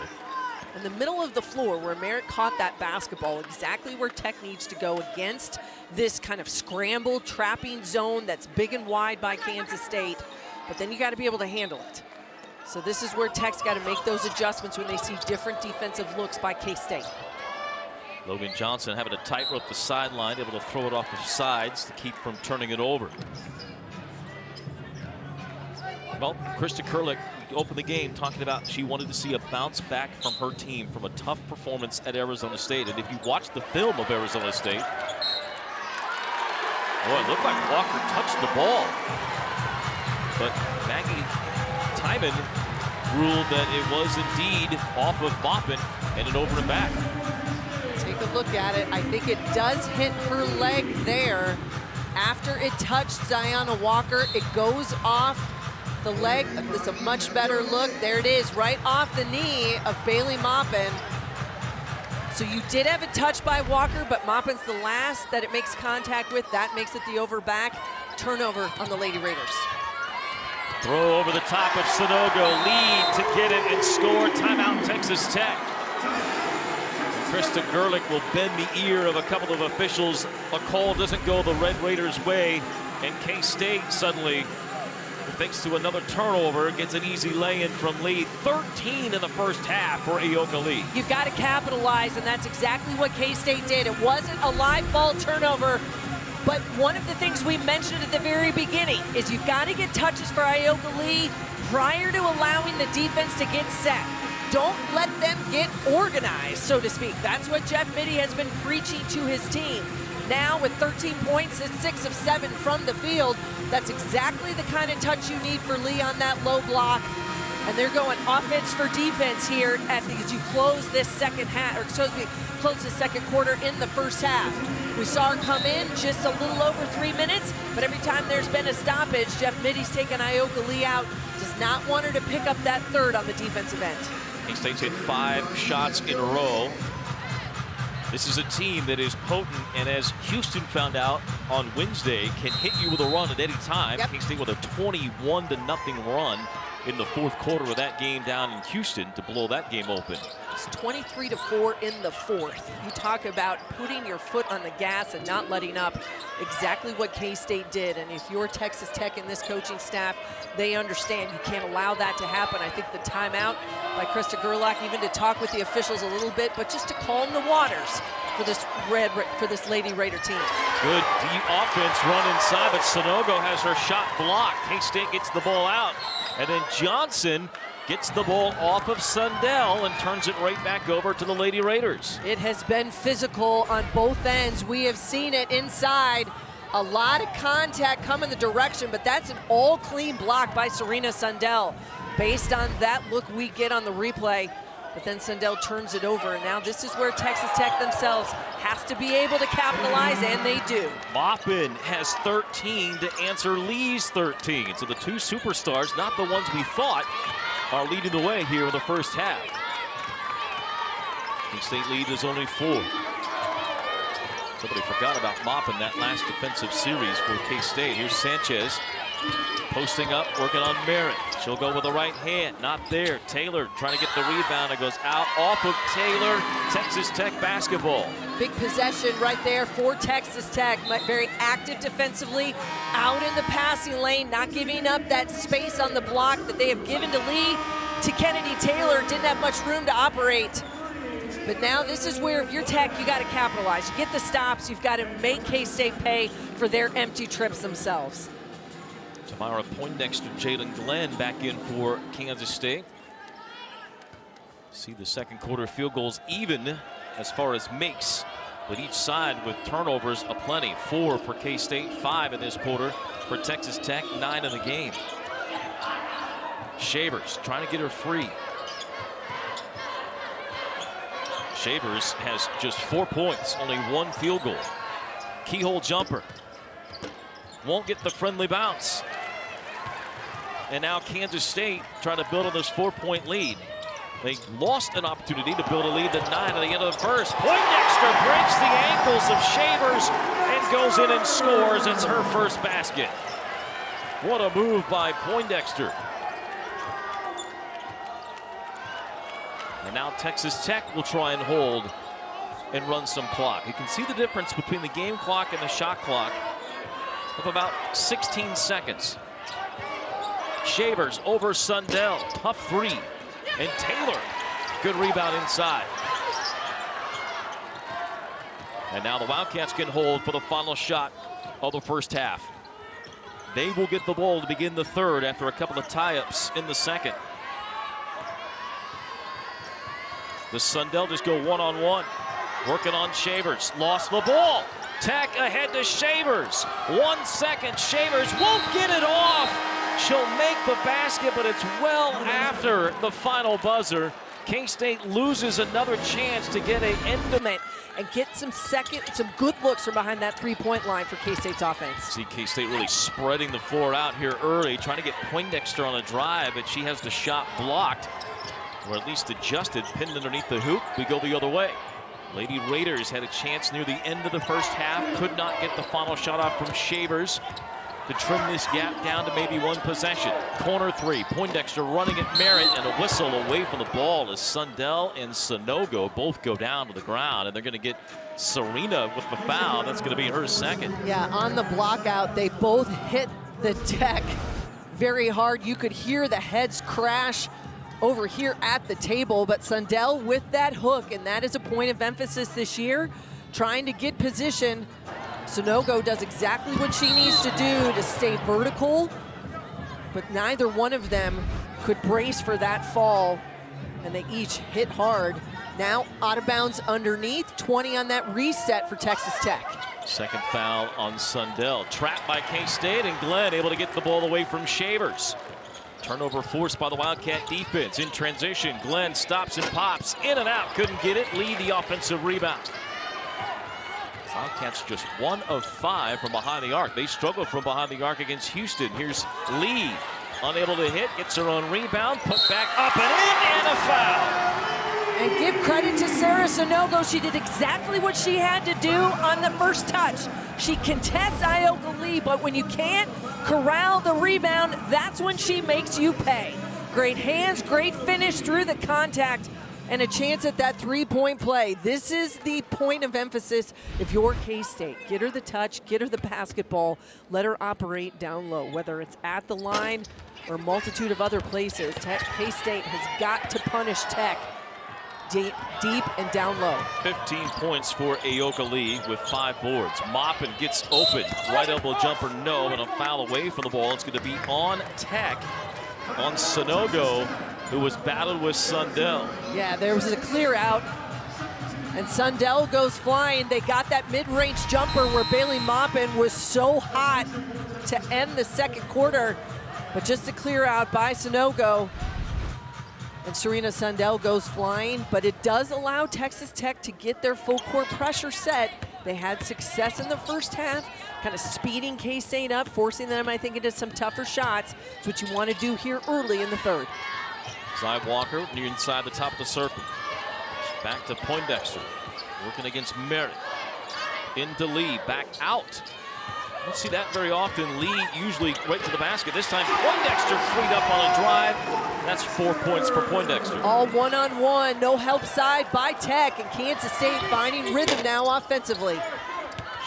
In the middle of the floor where Merritt caught that basketball, exactly where Tech needs to go against this kind of scramble trapping zone that's big and wide by Kansas State. But then you got to be able to handle it. So this is where Tech's got to make those adjustments when they see different defensive looks by K-State. Logan Johnson having to tightrope the sideline, able to throw it off the sides to keep from turning it over. Well, Krista Kurlik opened the game talking about she wanted to see a bounce back from her team from a tough performance at Arizona State. And if you watch the film of Arizona State, boy, it looked like Walker touched the ball. But Maggie Timon ruled that it was indeed off of Maupin and an over and back. Take a look at it. I think it does hit her leg there. After it touched Diana Walker, it goes off the leg. It's a much better look. There it is, right off the knee of Bailey Maupin. So you did have a touch by Walker, but Maupin's the last that it makes contact with. That makes it the over back. Turnover on the Lady Raiders. Throw over the top of Sanogo. Lead to get it and score. Timeout Texas Tech. Krista Gerlich will bend the ear of a couple of officials. A call doesn't go the Red Raiders' way, and K-State suddenly thanks to another turnover, gets an easy lay-in from Lee. 13 in the first half for Aoka Lee. You've got to capitalize, and that's exactly what K-State did. It wasn't a live ball turnover, but one of the things we mentioned at the very beginning is you've got to get touches for Aoka Lee prior to allowing the defense to get set. Don't let them get organized, so to speak. That's what Jeff Mittie has been preaching to his team. Now with 13 points, it's 6 of 7 from the field. That's exactly the kind of touch you need for Lee on that low block. And they're going offense for defense here as you close this second half, or excuse me, close the second quarter in the first half. We saw her come in just a little over 3 minutes, but every time there's been a stoppage, Jeff Mittie's taken Aoka Lee out. Does not want her to pick up that third on the defensive end. K-State's hit 5 shots in a row. This is a team that is potent, and as Houston found out on Wednesday, can hit you with a run at any time. Yep. K-State with a 21-0 run in the fourth quarter of that game down in Houston to blow that game open. It's 23-4 in the fourth. You talk about putting your foot on the gas and not letting up. Exactly what K-State did. And if you're Texas Tech and this coaching staff, they understand you can't allow that to happen. I think the timeout by Krista Gerlach, even to talk with the officials a little bit, but just to calm the waters for this Lady Raider team. Good deep offense run inside, but Sonogo has her shot blocked. K-State gets the ball out, and then Johnson gets the ball off of Sundell and turns it right back over to the Lady Raiders. It has been physical on both ends. We have seen it inside. A lot of contact coming the direction, but that's an all clean block by Serena Sundell. Based on that look we get on the replay, but then Sundell turns it over, and now this is where Texas Tech themselves has to be able to capitalize, and they do. Maupin has 13 to answer Lee's 13. So the two superstars, not the ones we thought, are leading the way here in the first half. K-State lead is only 4. Somebody forgot about Maupin that last defensive series for K-State. Here's Sanchez posting up, working on Merritt. She'll go with the right hand, not there. Taylor trying to get the rebound. It goes out off of Taylor. Texas Tech basketball. Big possession right there for Texas Tech. Very active defensively, out in the passing lane, not giving up that space on the block that they have given to Lee. To Kennedy Taylor, didn't have much room to operate. But now this is where, if you're Tech, you got to capitalize. You get the stops. You've got to make K-State pay for their empty trips themselves. Tamara Poindexter, Jalen Glenn back in for Kansas State. See the second quarter field goals even as far as makes, but each side with turnovers aplenty. 4 for K-State, 5 in this quarter for Texas Tech, 9 in the game. Shavers trying to get her free. Shavers has just 4 points, only 1 field goal. Keyhole jumper. Won't get the friendly bounce. And now Kansas State trying to build on this 4-point lead. They lost an opportunity to build a lead to 9 at the end of the first. Poindexter breaks the ankles of Shavers and goes in and scores. It's her first basket. What a move by Poindexter. And now Texas Tech will try and hold and run some clock. You can see the difference between the game clock and the shot clock of about 16 seconds. Shavers over Sundell, tough 3. And Taylor, good rebound inside. And now the Wildcats can hold for the final shot of the first half. They will get the ball to begin the third after a couple of tie-ups in the second. The Sundell just go one-on-one, working on Shavers. Lost the ball. Tech ahead to Shavers. 1 second. Shavers won't get it off. She'll make the basket, but it's well after the final buzzer. K-State loses another chance to get an end and get some good looks from behind that 3-point line for K-State's offense. See K-State really spreading the floor out here early, trying to get Poindexter on a drive, but she has the shot blocked, or at least adjusted, pinned underneath the hoop. We go the other way. Lady Raiders had a chance near the end of the first half, could not get the final shot off from Shavers to trim this gap down to maybe 1 possession. Corner 3, Poindexter running at Merritt, and a whistle away from the ball as Sundell and Sonogo both go down to the ground, and they're gonna get Serena with the foul. That's gonna be her second. Yeah, on the block out, they both hit the deck very hard. You could hear the heads crash over here at the table, but Sundell with that hook, and that is a point of emphasis this year, trying to get position. Sonogo does exactly what she needs to do to stay vertical, but neither one of them could brace for that fall, and they each hit hard. Now out of bounds underneath, 20 on that reset for Texas Tech. Second foul on Sundell. Trapped by K-State, and Glenn able to get the ball away from Shavers. Turnover forced by the Wildcat defense. In transition, Glenn stops and pops. In and out, couldn't get it. Lee the offensive rebound. Wildcats just 1 of 5 from behind the arc. They struggled from behind the arc against Houston. Here's Lee, unable to hit, gets her own rebound, put back up and in, and a foul. And give credit to Sarah Sonogo. She did exactly what she had to do on the first touch. She contests Ioka Lee, but when you can't corral the rebound, that's when she makes you pay. Great hands, great finish through the contact, and a chance at that three-point play. This is the point of emphasis if you're K-State. Get her the touch, get her the basketball, let her operate down low, whether it's at the line or a multitude of other places. K-State has got to punish Tech deep and down low. 15 points for Aoka Lee with 5 boards. Maupin gets open. Right elbow jumper, no, and a foul away from the ball. It's going to be on Tech, on Sonogo, who was battled with Sundell. Yeah, there was a clear out, and Sundell goes flying. They got that mid-range jumper where Bailey Maupin was so hot to end the second quarter, but just a clear out by Sonogo. And Serena Sundell goes flying, but it does allow Texas Tech to get their full court pressure set. They had success in the first half, kind of speeding K-State up, forcing them, I think, into some tougher shots. It's what you want to do here early in the third. Zy Walker near inside the top of the circle. Back to Poindexter, working against Merritt. Into Lee, back out. Don't see that very often. Lee usually right to the basket. This time Poindexter freed up on a drive. That's 4 points for Poindexter. All one-on-one, no help side by Tech, and Kansas State finding rhythm now offensively.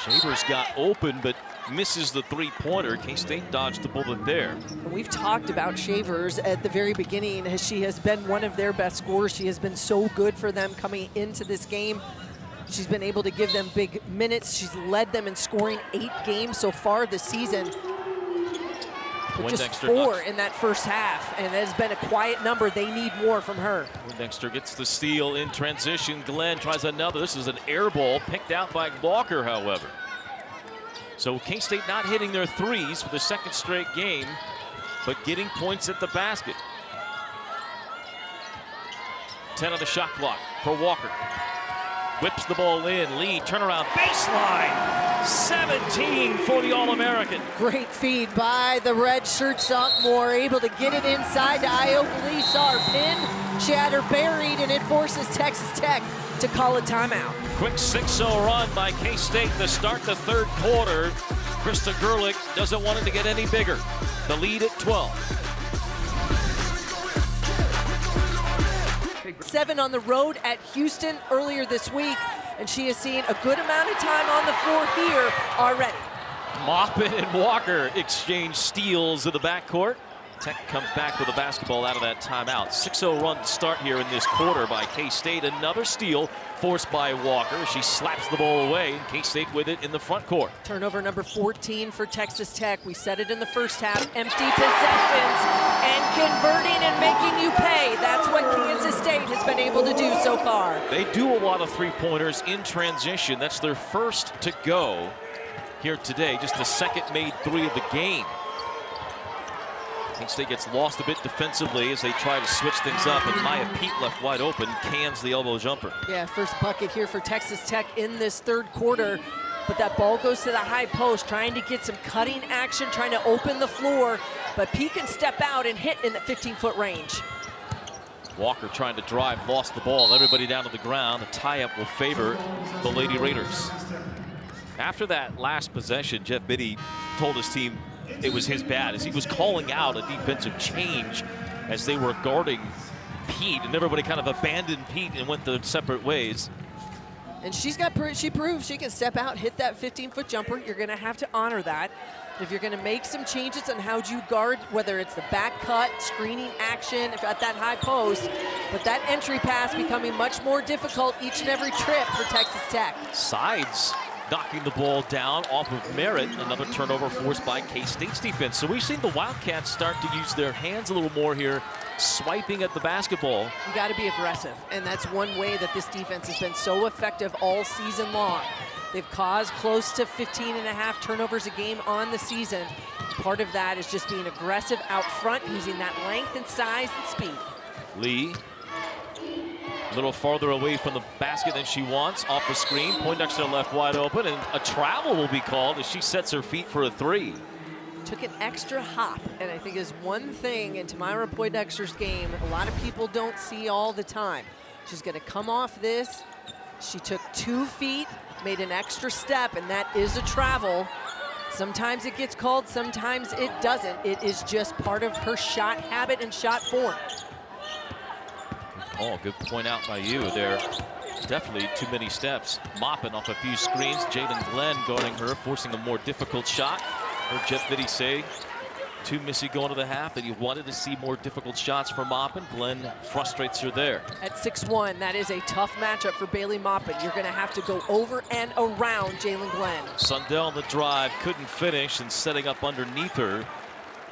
Shavers got open, but misses the three-pointer. K-State dodged the bullet there. We've talked about Shavers at the very beginning, as she has been one of their best scorers. She has been so good for them coming into this game. She's been able to give them big minutes. She's led them in scoring 8 games so far this season. With just 4 in that first half, and it has been a quiet number. They need more from her. Poindexter gets the steal in transition. Glenn tries another. This is an air ball picked out by Walker, however. So K-State not hitting their threes for the second straight game, but getting points at the basket. 10 on the shot clock for Walker. Whips the ball in. Lee, turnaround, baseline. 17 for the All-American. Great feed by the redshirt sophomore, able to get it inside to Ioka Lee. Saw her pin, she had her buried, and it forces Texas Tech to call a timeout. Quick 6-0 run by K-State to start the third quarter. Krista Gerlich doesn't want it to get any bigger. The lead at 12. 7 on the road at Houston earlier this week, and she has seen a good amount of time on the floor here already. Maupin and Walker exchange steals in the backcourt. Tech comes back with a basketball out of that timeout. 6-0 run to start here in this quarter by K-State. Another steal forced by Walker. She slaps the ball away, and K-State with it in the front court. Turnover number 14 for Texas Tech. We said it in the first half. Empty possessions and converting and making you pay. That's what Kansas State has been able to do so far. They do a lot of three-pointers in transition. That's their first to go here today. Just the second made 3 of the game. K-State gets lost a bit defensively as they try to switch things up, and Maya Pete left wide open, cans the elbow jumper. Yeah, first bucket here for Texas Tech in this third quarter, but that ball goes to the high post, trying to get some cutting action, trying to open the floor, but Pete can step out and hit in the 15-foot range. Walker trying to drive, lost the ball, everybody down to the ground. The tie-up will favor the Lady Raiders. After that last possession, Jeff Biddy told his team it was his bad, as he was calling out a defensive change as they were guarding Pete, and everybody kind of abandoned Pete and went their separate ways. And she proves she can step out, hit that 15-foot jumper. You're going to have to honor that. If you're going to make some changes on how you guard, whether it's the back cut, screening action, if at that high post, but that entry pass becoming much more difficult each and every trip for Texas Tech. Sides knocking the ball down off of Merritt. Another turnover forced by K-State's defense. So we've seen the Wildcats start to use their hands a little more here, swiping at the basketball. You got to be aggressive, and that's one way that this defense has been so effective all season long. They've caused close to 15.5 turnovers a game on the season. Part of that is just being aggressive out front, using that length and size and speed. Lee, a little farther away from the basket than she wants. Off the screen, Poindexter left wide open, and a travel will be called as she sets her feet for a three. Took an extra hop, and I think is one thing in Tamira Poindexter's game a lot of people don't see all the time. She's going to come off this. She took 2 feet, made an extra step, and that is a travel. Sometimes it gets called, sometimes it doesn't. It is just part of her shot habit and shot form. Oh, good point out by you there. Definitely too many steps. Mopping off a few screens. Jalen Glenn guarding her, forcing a more difficult shot. Heard Jeff Vitti say to Missy going to the half that he wanted to see more difficult shots for Moppin. Glenn frustrates her there. At 6'1", that is a tough matchup for Bailey Moppin. You're going to have to go over and around Jalen Glenn. Sundell on the drive, couldn't finish, and setting up underneath her.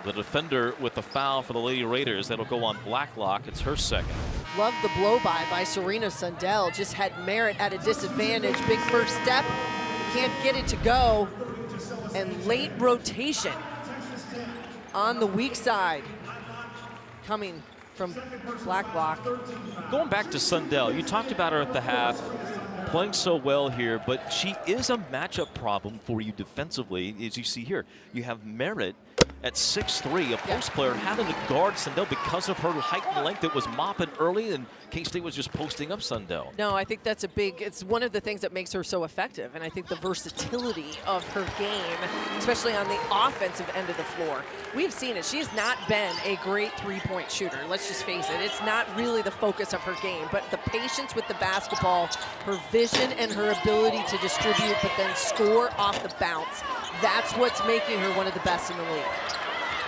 The defender with the foul for the Lady Raiders. That'll go on Blacklock. It's her second. Love the blow-by Serena Sundell. Just had Merritt at a disadvantage. Big first step. Can't get it to go. And late rotation on the weak side coming from Blacklock. Going back to Sundell, you talked about her at the half, playing so well here, but she is a matchup problem for you defensively. As you see here, you have Merritt at 6'3", a post player having to guard Sundell because of her height and length. It was mopping early, and K-State was just posting up Sundell. No, I think that's it's one of the things that makes her so effective, and I think the versatility of her game, especially on the offensive end of the floor. We've seen it. She has not been a great three-point shooter. Let's just face it. It's not really the focus of her game, but the patience with the basketball, her vision and her ability to distribute but then score off the bounce, that's what's making her one of the best in the league.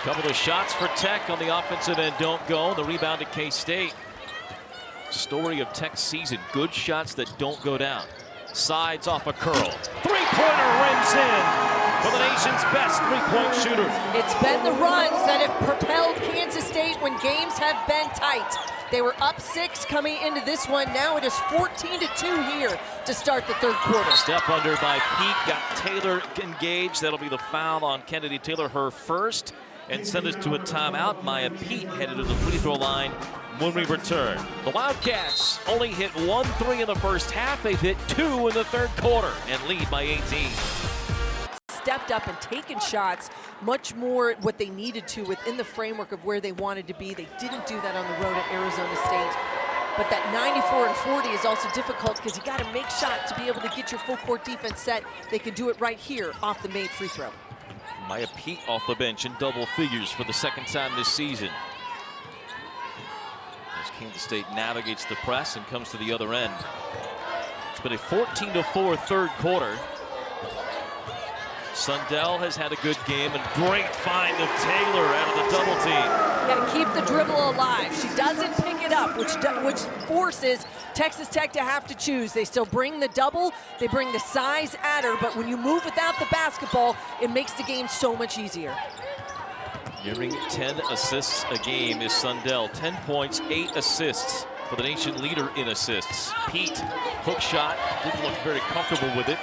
Couple of shots for Tech on the offensive end don't go. The rebound to K-State. Story of Tech's season. Good shots that don't go down. Sides off a curl. Three-pointer rims in for the nation's best three-point shooter. It's been the runs that have propelled Kansas State when games have been tight. They were up 6 coming into this one. Now it is 14-2 here to start the third quarter. Step under by Pete. Got Taylor engaged. That'll be the foul on Kennedy Taylor, her first. And send us to a timeout. Maya Pete headed to the free throw line when we return. The Wildcats only hit 1 3 in the first half. They've hit 2 in the third quarter and lead by 18. Stepped up and taken shots much more what they needed to within the framework of where they wanted to be. They didn't do that on the road at Arizona State. But that 94 and 40 is also difficult because you got to make shots to be able to get your full court defense set. They can do it right here off the made free throw. Maya Pete off the bench in double figures for the second time this season. As Kansas State navigates the press and comes to the other end. It's been a 14-4 third quarter. Sundell has had a good game, and great find of Taylor out of the double team. Got to keep the dribble alive. She doesn't pick it up, which forces Texas Tech to have to choose. They still bring the double, they bring the size at her, but when you move without the basketball, it makes the game so much easier. Nearing 10 assists a game is Sundell. 10 points, 8 assists for the nation leader in assists. Pete, hook shot, didn't look very comfortable with it.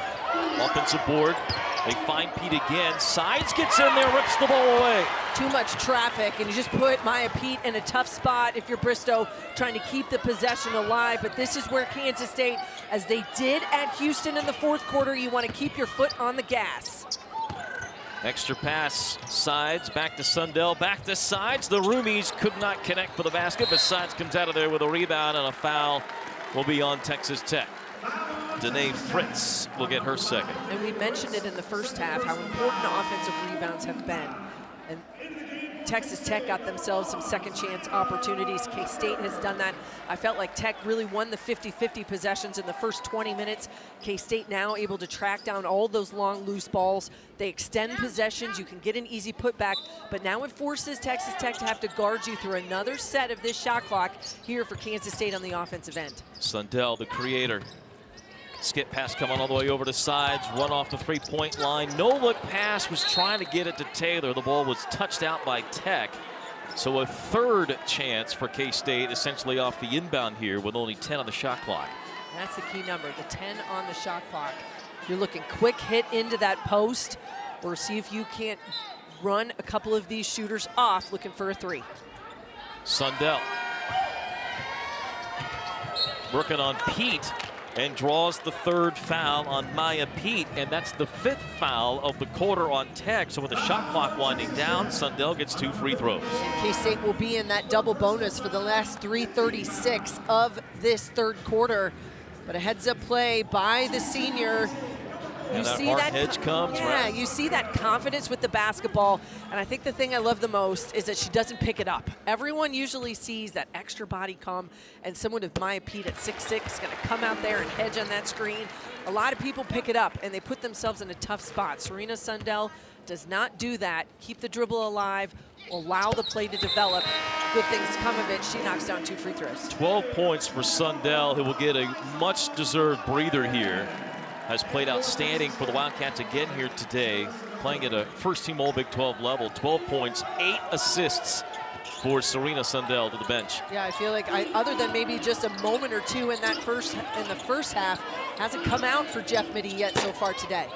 Offensive board. They find Pete again. Sides gets in there, rips the ball away. Too much traffic, and you just put Maya Pete in a tough spot if you're Bristow, trying to keep the possession alive. But this is where Kansas State, as they did at Houston in the fourth quarter, you want to keep your foot on the gas. Extra pass, Sides, back to Sundell, back to Sides. The Roomies could not connect for the basket, but Sides comes out of there with a rebound, and a foul will be on Texas Tech. Danae Fritz will get her second. And we mentioned it in the first half, how important offensive rebounds have been. And Texas Tech got themselves some second chance opportunities. K-State has done that. I felt like Tech really won the 50-50 possessions in the first 20 minutes. K-State now able to track down all those long loose balls. They extend possessions. You can get an easy putback, but now it forces Texas Tech to have to guard you through another set of this shot clock here for Kansas State on the offensive end. Sundell, the creator. Skip pass coming all the way over the sides, run off the three-point line. No-look pass, was trying to get it to Taylor. The ball was touched out by Tech. So a third chance for K-State, essentially off the inbound here with only 10 on the shot clock. That's the key number, the 10 on the shot clock. You're looking quick hit into that post, or see if you can't run a couple of these shooters off looking for a three. Sundell working on Pete, and draws the third foul on Maya Pete, and that's the 5th foul of the quarter on Tech. So with the shot clock winding down, Sundell gets 2 free throws. K-State will be in that double bonus for the last 3:36 of this third quarter. But a heads-up play by the senior. You see that edge comes, yeah, right? You see that confidence with the basketball, and I think the thing I love the most is that she doesn't pick it up. Everyone usually sees that extra body come, and someone with Maya Pete at 6'6" is going to come out there and hedge on that screen. A lot of people pick it up, and they put themselves in a tough spot. Serena Sundell does not do that. Keep the dribble alive, allow the play to develop. Good things come of it. She knocks down 2 free throws. 12 points for Sundell, who will get a much-deserved breather here. Has played outstanding for the Wildcats again here today, playing at a first-team All-Big 12 level. 12 points, 8 assists for Serena Sundell to the bench. Yeah, I feel like other than maybe just a moment or two in the first half, hasn't come out for Jeff Mitty yet so far today.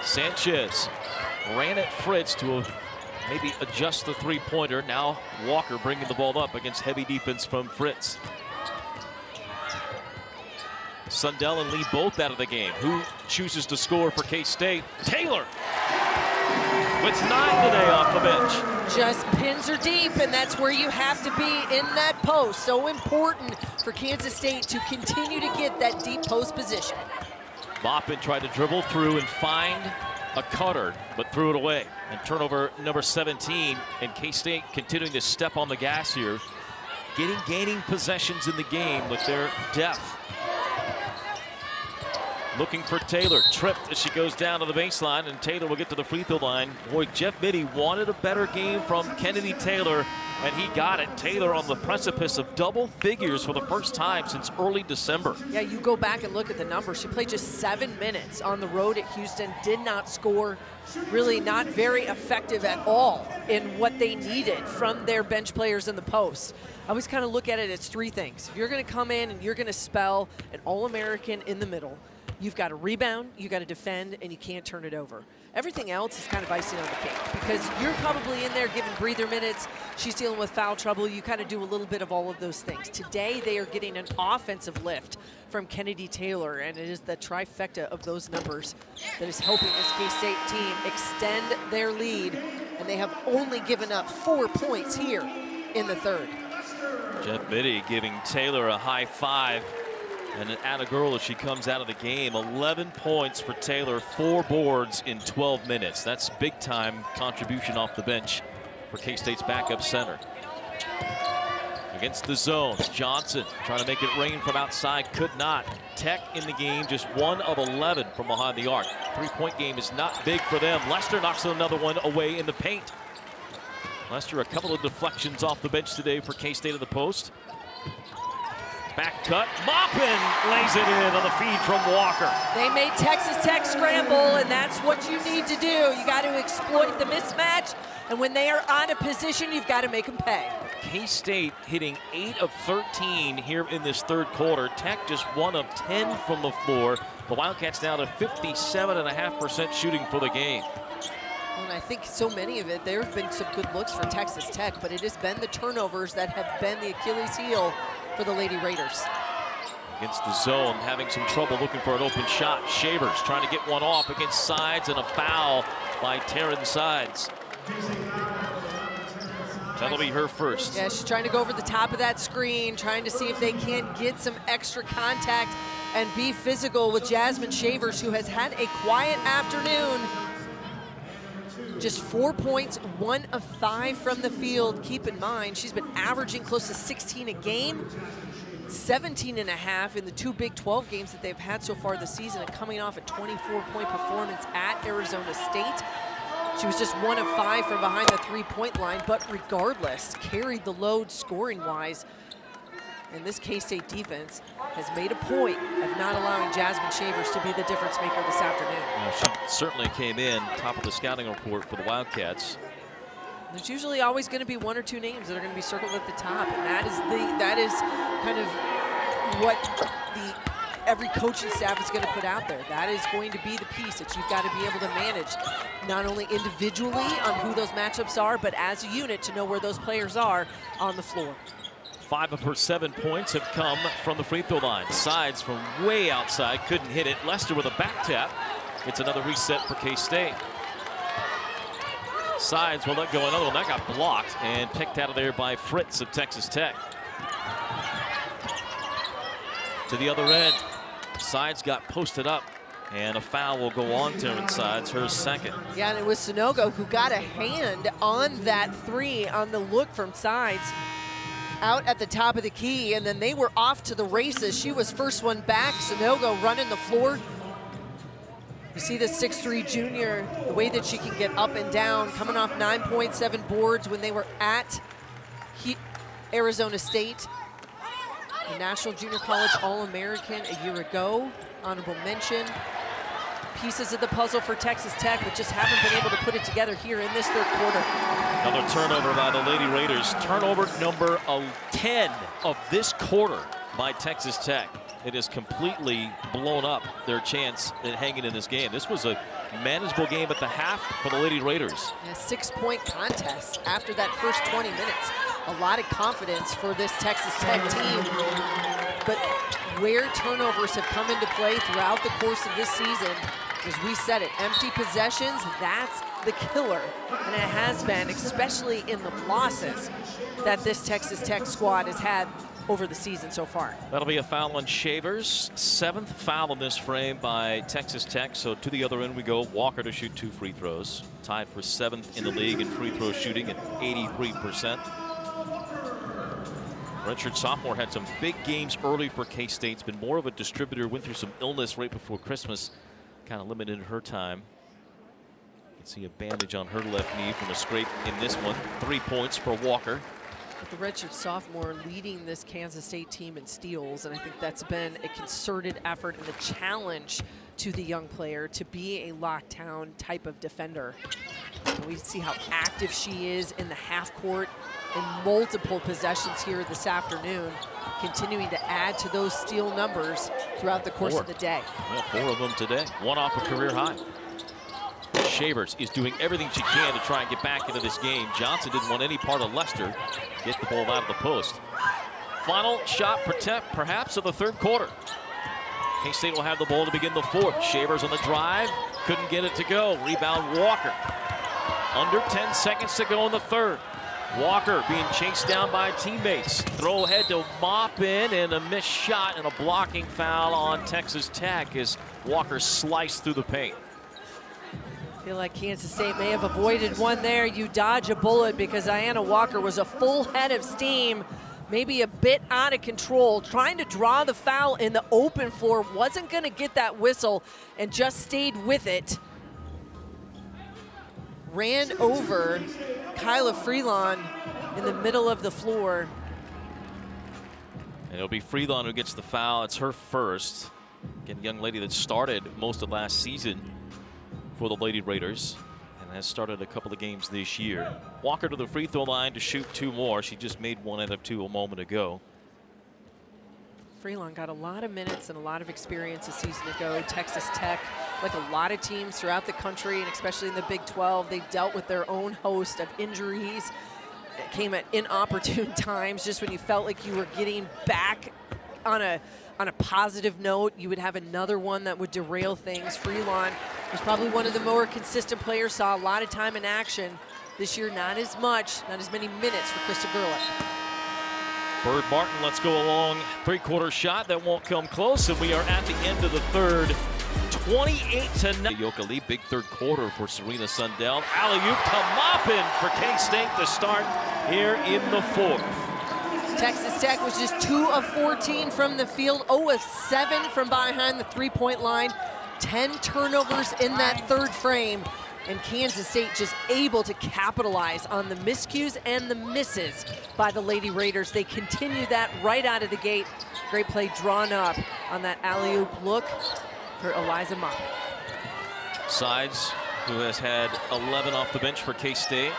Sanchez ran at Fritz to maybe adjust the three-pointer. Now Walker bringing the ball up against heavy defense from Fritz. Sundell and Lee both out of the game. Who chooses to score for K-State? Taylor with 9 today off the bench. Just pins her deep, and that's where you have to be in that post. So important for Kansas State to continue to get that deep post position. Maupin tried to dribble through and find a cutter, but threw it away. And turnover number 17, and K-State continuing to step on the gas here, gaining possessions in the game with their depth. Looking for Taylor, tripped as she goes down to the baseline, and Taylor will get to the free throw line. Boy, Jeff Mitty wanted a better game from Kennedy Taylor, and he got it. Taylor on the precipice of double figures for the first time since early December. Yeah, you go back and look at the numbers. She played just 7 minutes on the road at Houston, did not score, really not very effective at all in what they needed from their bench players in the post. I always kind of look at it as 3 things. If you're going to come in and you're going to spell an All-American in the middle, you've got to rebound, you got to defend, and you can't turn it over. Everything else is kind of icing on the cake because you're probably in there giving breather minutes. She's dealing with foul trouble. You kind of do a little bit of all of those things. Today, they are getting an offensive lift from Kennedy Taylor, and it is the trifecta of those numbers that is helping this K-State team extend their lead, and they have only given up 4 points here in the third. Jeff Mitty giving Taylor a high five. And an atta girl as she comes out of the game. 11 points for Taylor, 4 boards in 12 minutes. That's big time contribution off the bench for K-State's backup center. Against the zone, Johnson trying to make it rain from outside, could not. Tech in the game, just 1 of 11 from behind the arc. 3-point game is not big for them. Lester knocks another one away in the paint. Lester, a couple of deflections off the bench today for K-State at the post. Back cut, Maupin lays it in on the feed from Walker. They made Texas Tech scramble, and that's what you need to do. You got to exploit the mismatch, and when they are on a position, you've got to make them pay. K-State hitting 8 of 13 here in this third quarter. Tech just 1 of 10 from the floor. The Wildcats down to 57.5% shooting for the game. And I think so many of it, there have been some good looks for Texas Tech, but it has been the turnovers that have been the Achilles heel for the Lady Raiders. Against the zone, having some trouble looking for an open shot. Shavers trying to get one off against Sides, and a foul by Taryn Sides. That'll be her first. Yeah, she's trying to go over the top of that screen, trying to see if they can't get some extra contact and be physical with Jasmine Shavers, who has had a quiet afternoon. Just 4 points, 1 of 5 from the field. Keep in mind, she's been averaging close to 16 a game, 17 and a half in the 2 Big 12 games that they've had so far this season, and coming off a 24-point performance at Arizona State. She was just 1 of 5 from behind the 3-point line, but regardless, carried the load scoring-wise. And this K-State defense has made a point of not allowing Jasmine Shavers to be the difference maker this afternoon. She certainly came in top of the scouting report for the Wildcats. There's usually always going to be 1 or 2 names that are going to be circled at the top, and that is kind of what every coaching staff is going to put out there. That is going to be the piece that you've got to be able to manage, not only individually on who those matchups are, but as a unit to know where those players are on the floor. 5 of her 7 points have come from the free throw line. Sides from way outside, couldn't hit it. Lester with a back tap. It's another reset for K-State. Sides will let go another one. That got blocked and picked out of there by Fritz of Texas Tech. To the other end. Sides got posted up, and a foul will go on Taryn Sides, her second. Yeah, and it was Sonogo who got a hand on that 3 on the look from Sides out at the top of the key, and then they were off to the races. She was first one back. Sonogo running the floor. You see the 6'3" junior, the way that she can get up and down, coming off 9.7 boards when they were at Arizona State. A National Junior College All-American a year ago. Honorable mention. Pieces of the puzzle for Texas Tech, but just haven't been able to put it together here in this 3rd quarter. Another turnover by the Lady Raiders. Turnover number 10 of this quarter by Texas Tech. It has completely blown up their chance at hanging in this game. This was a manageable game at the half for the Lady Raiders. A 6-point contest after that first 20 minutes. A lot of confidence for this Texas Tech team. But where turnovers have come into play throughout the course of this season, as we said it, empty possessions, that's the killer. And it has been, especially in the losses that this Texas Tech squad has had over the season so far. That'll be a foul on Shavers. 7th foul in this frame by Texas Tech. So to the other end we go. Walker to shoot 2 free throws. Tied for 7th in the league in free throw shooting at 83%. Redshirt sophomore had some big games early for K-State. It's been more of a distributor. Went through some illness right before Christmas. Kind of limited her time. You can see a bandage on her left knee from a scrape in this one. 3 points for Walker. The redshirt sophomore leading this Kansas State team in steals, and I think that's been a concerted effort and a challenge to the young player to be a lockdown type of defender. And we see how active she is in the half court in multiple possessions here this afternoon, continuing to add to those steal numbers throughout the course of the day. Well, 4 of them today, 1 off a career high. Shavers is doing everything she can to try and get back into this game. Johnson didn't want any part of Lester. Get the ball out of the post. Final shot perhaps of the 3rd quarter. K-State will have the ball to begin the 4th. Shavers on the drive, couldn't get it to go. Rebound Walker. Under 10 seconds to go in the 3rd. Walker being chased down by teammates. Throw ahead to Mop in, and a missed shot and a blocking foul on Texas Tech as Walker sliced through the paint. I feel like Kansas State may have avoided one there. You dodge a bullet because Ayanna Walker was a full head of steam, maybe a bit out of control, trying to draw the foul in the open floor, wasn't going to get that whistle and just stayed with it. Ran over Kyla Freelon in the middle of the floor. And it'll be Freelon who gets the foul. It's her first. Again, a young lady that started most of last season for the Lady Raiders and has started a couple of games this year. Walker to the free throw line to shoot 2 more. She just made 1 out of 2 a moment ago. Freelon got a lot of minutes and a lot of experience a season ago. Texas Tech, like a lot of teams throughout the country, and especially in the Big 12, they dealt with their own host of injuries. It came at inopportune times, just when you felt like you were getting back on a positive note, you would have another one that would derail things. Freelon was probably one of the more consistent players, saw a lot of time in action. This year, not as much, not as many minutes for Krista Gerlich. Bird Martin lets go a long 3-quarter shot that won't come close, and we are at the end of the 3rd. 28-9. Yokali, big third quarter for Serena Sundell. Alley-oop to Maupin for K-State to start here in the fourth. Texas Tech was just 2 of 14 from the field, 0 of 7 from behind the three-point line. 10 turnovers in that third frame, and Kansas State just able to capitalize on the miscues and the misses by the Lady Raiders. They continue that right out of the gate. Great play drawn up on that alley-oop look for Eliza Maupin. Sides, who has had 11 off the bench for K-State.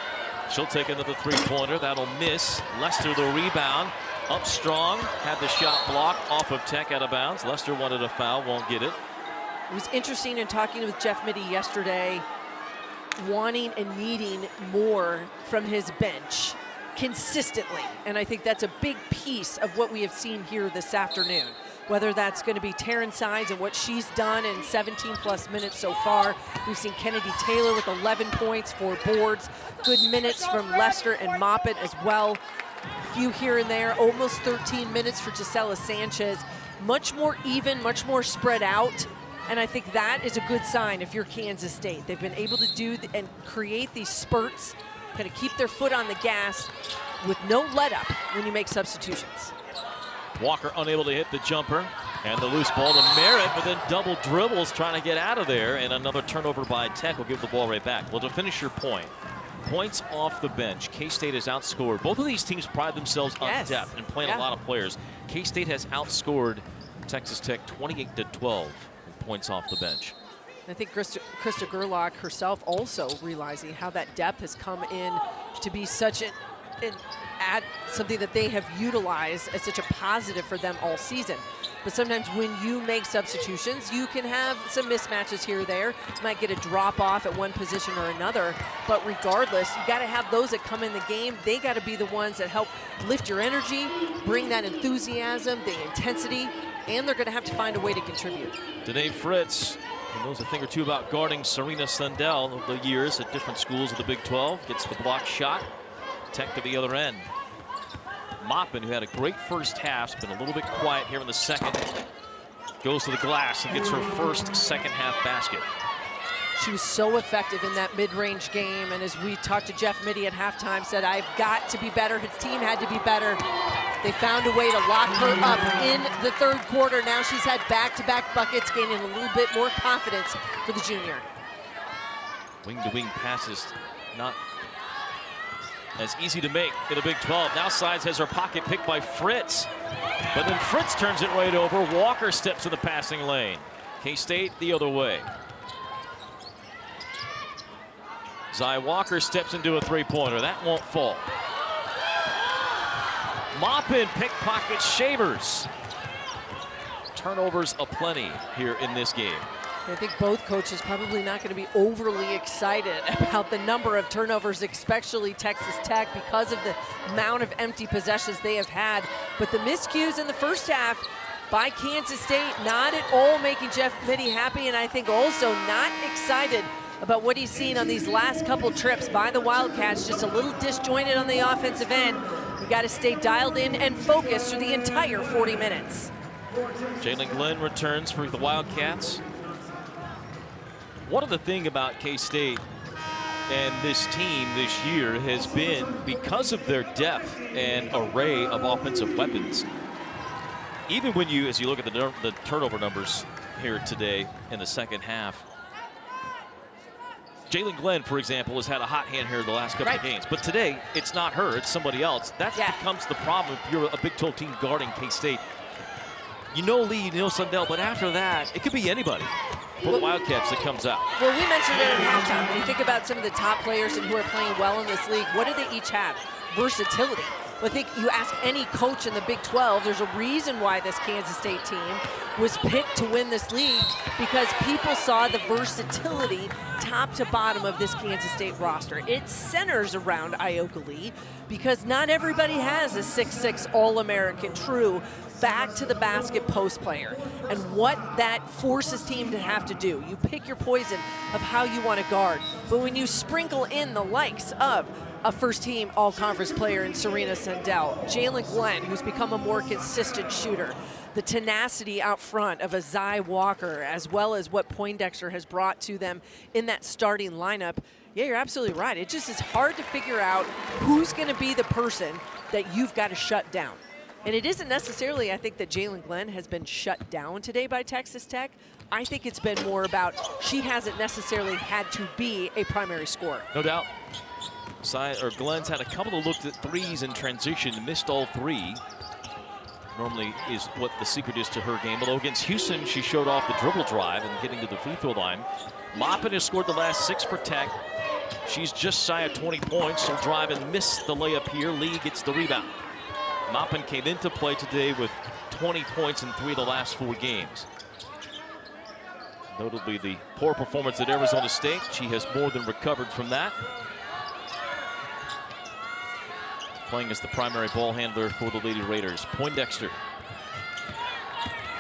She'll take another three-pointer. That'll miss. Lester the rebound. Up strong. Had the shot blocked off of Tech out of bounds. Lester wanted a foul. Won't get it. It was interesting in talking with Jeff Mittie yesterday, wanting and needing more from his bench consistently. And I think that's a big piece of what we have seen here this afternoon. Whether that's going to be Taryn Sides and what she's done in 17+ minutes so far. We've seen Kennedy Taylor with 11 points, 4 boards. Good minutes from Lester and Maupin as well. A few here and there, almost 13 minutes for Gisela Sanchez. Much more even, much more spread out. And I think that is a good sign if you're Kansas State. They've been able to do and create these spurts, kind of keep their foot on the gas with no let up when you make substitutions. Walker unable to hit the jumper, and the loose ball to Merritt, but then double dribbles trying to get out of there, and another turnover by Tech will give the ball right back. Well, to finish your point, points off the bench, K-State has outscored. Both of these teams pride themselves on depth and playing a lot of players. K-State has outscored Texas Tech 28-12 with points off the bench. I think Krista Gerlach herself also realizing how that depth has come in to be such something that they have utilized as such a positive for them all season. But sometimes when you make substitutions, you can have some mismatches here or there. You might get a drop off at one position or another. But regardless, you got to have those that come in the game. They got to be the ones that help lift your energy, bring that enthusiasm, the intensity, and they're going to have to find a way to contribute. Danae Fritz, who knows a thing or two about guarding Serena Sundell over the years at different schools of the Big 12, gets the block shot. Tech to the other end. Maupin, who had a great first half, has been a little bit quiet here in the second, goes to the glass and gets her first second half basket. She was so effective in that mid-range game, and as we talked to Jeff Mittie at halftime, said, I've got to be better. His team had to be better. They found a way to lock her up in the third quarter. Now she's had back-to-back buckets, gaining a little bit more confidence for the junior. Wing-to-wing passes, not as easy to make in the Big 12. Now Sides has her pocket picked by Fritz, but then Fritz turns it right over. Walker steps to the passing lane. K-State the other way. Zy Walker steps into a three-pointer. That won't fall. Maupin pickpockets Shavers. Turnovers aplenty here in this game. I think both coaches probably not going to be overly excited about the number of turnovers, especially Texas Tech, because of the amount of empty possessions they have had. But the miscues in the first half by Kansas State, not at all making Jeff Mittie happy, and I think also not excited about what he's seen on these last couple trips by the Wildcats. Just a little disjointed on the offensive end. You got to stay dialed in and focused through the entire 40 minutes. Jalen Glenn returns for the Wildcats. One of the things about K-State and this team this year has been, because of their depth and array of offensive weapons, even when you, as you look at the turnover numbers here today in the second half, Jalen Glenn, for example, has had a hot hand here the last couple of games. But today, it's not her, it's somebody else. That becomes the problem if you're a Big 12 team guarding K-State. You know Lee, you know Sundell, but after that, it could be anybody for the Wildcats that comes out. Well, we mentioned it at halftime. When you think about some of the top players and who are playing well in this league, what do they each have? Versatility. Well, I think you ask any coach in the Big 12, there's a reason why this Kansas State team was picked to win this league, because people saw the versatility top to bottom of this Kansas State roster. It centers around Ioka Lee, because not everybody has a 6'6" All-American true back to the basket post player, and what that forces team to have to do. You pick your poison of how you want to guard, but when you sprinkle in the likes of a first-team all-conference player in Serena Sundell, Jalen Glenn, who's become a more consistent shooter, the tenacity out front of a Zy Walker, as well as what Poindexter has brought to them in that starting lineup, yeah, you're absolutely right. It just is hard to figure out who's going to be the person that you've got to shut down. And it isn't necessarily, I think, that Jalen Glenn has been shut down today by Texas Tech. I think it's been more about she hasn't necessarily had to be a primary scorer. No doubt. Glenn's had a couple of looks at threes in transition, missed all 3. Normally is what the secret is to her game. Although against Houston, she showed off the dribble drive and getting to the free throw line. Maupin has scored the last 6 for Tech. She's just shy of 20 points. She'll drive and miss the layup here. Lee gets the rebound. Maupin came into play today with 20 points in 3 of the last 4 games. Notably the poor performance at Arizona State. She has more than recovered from that. Playing as the primary ball handler for the Lady Raiders. Poindexter.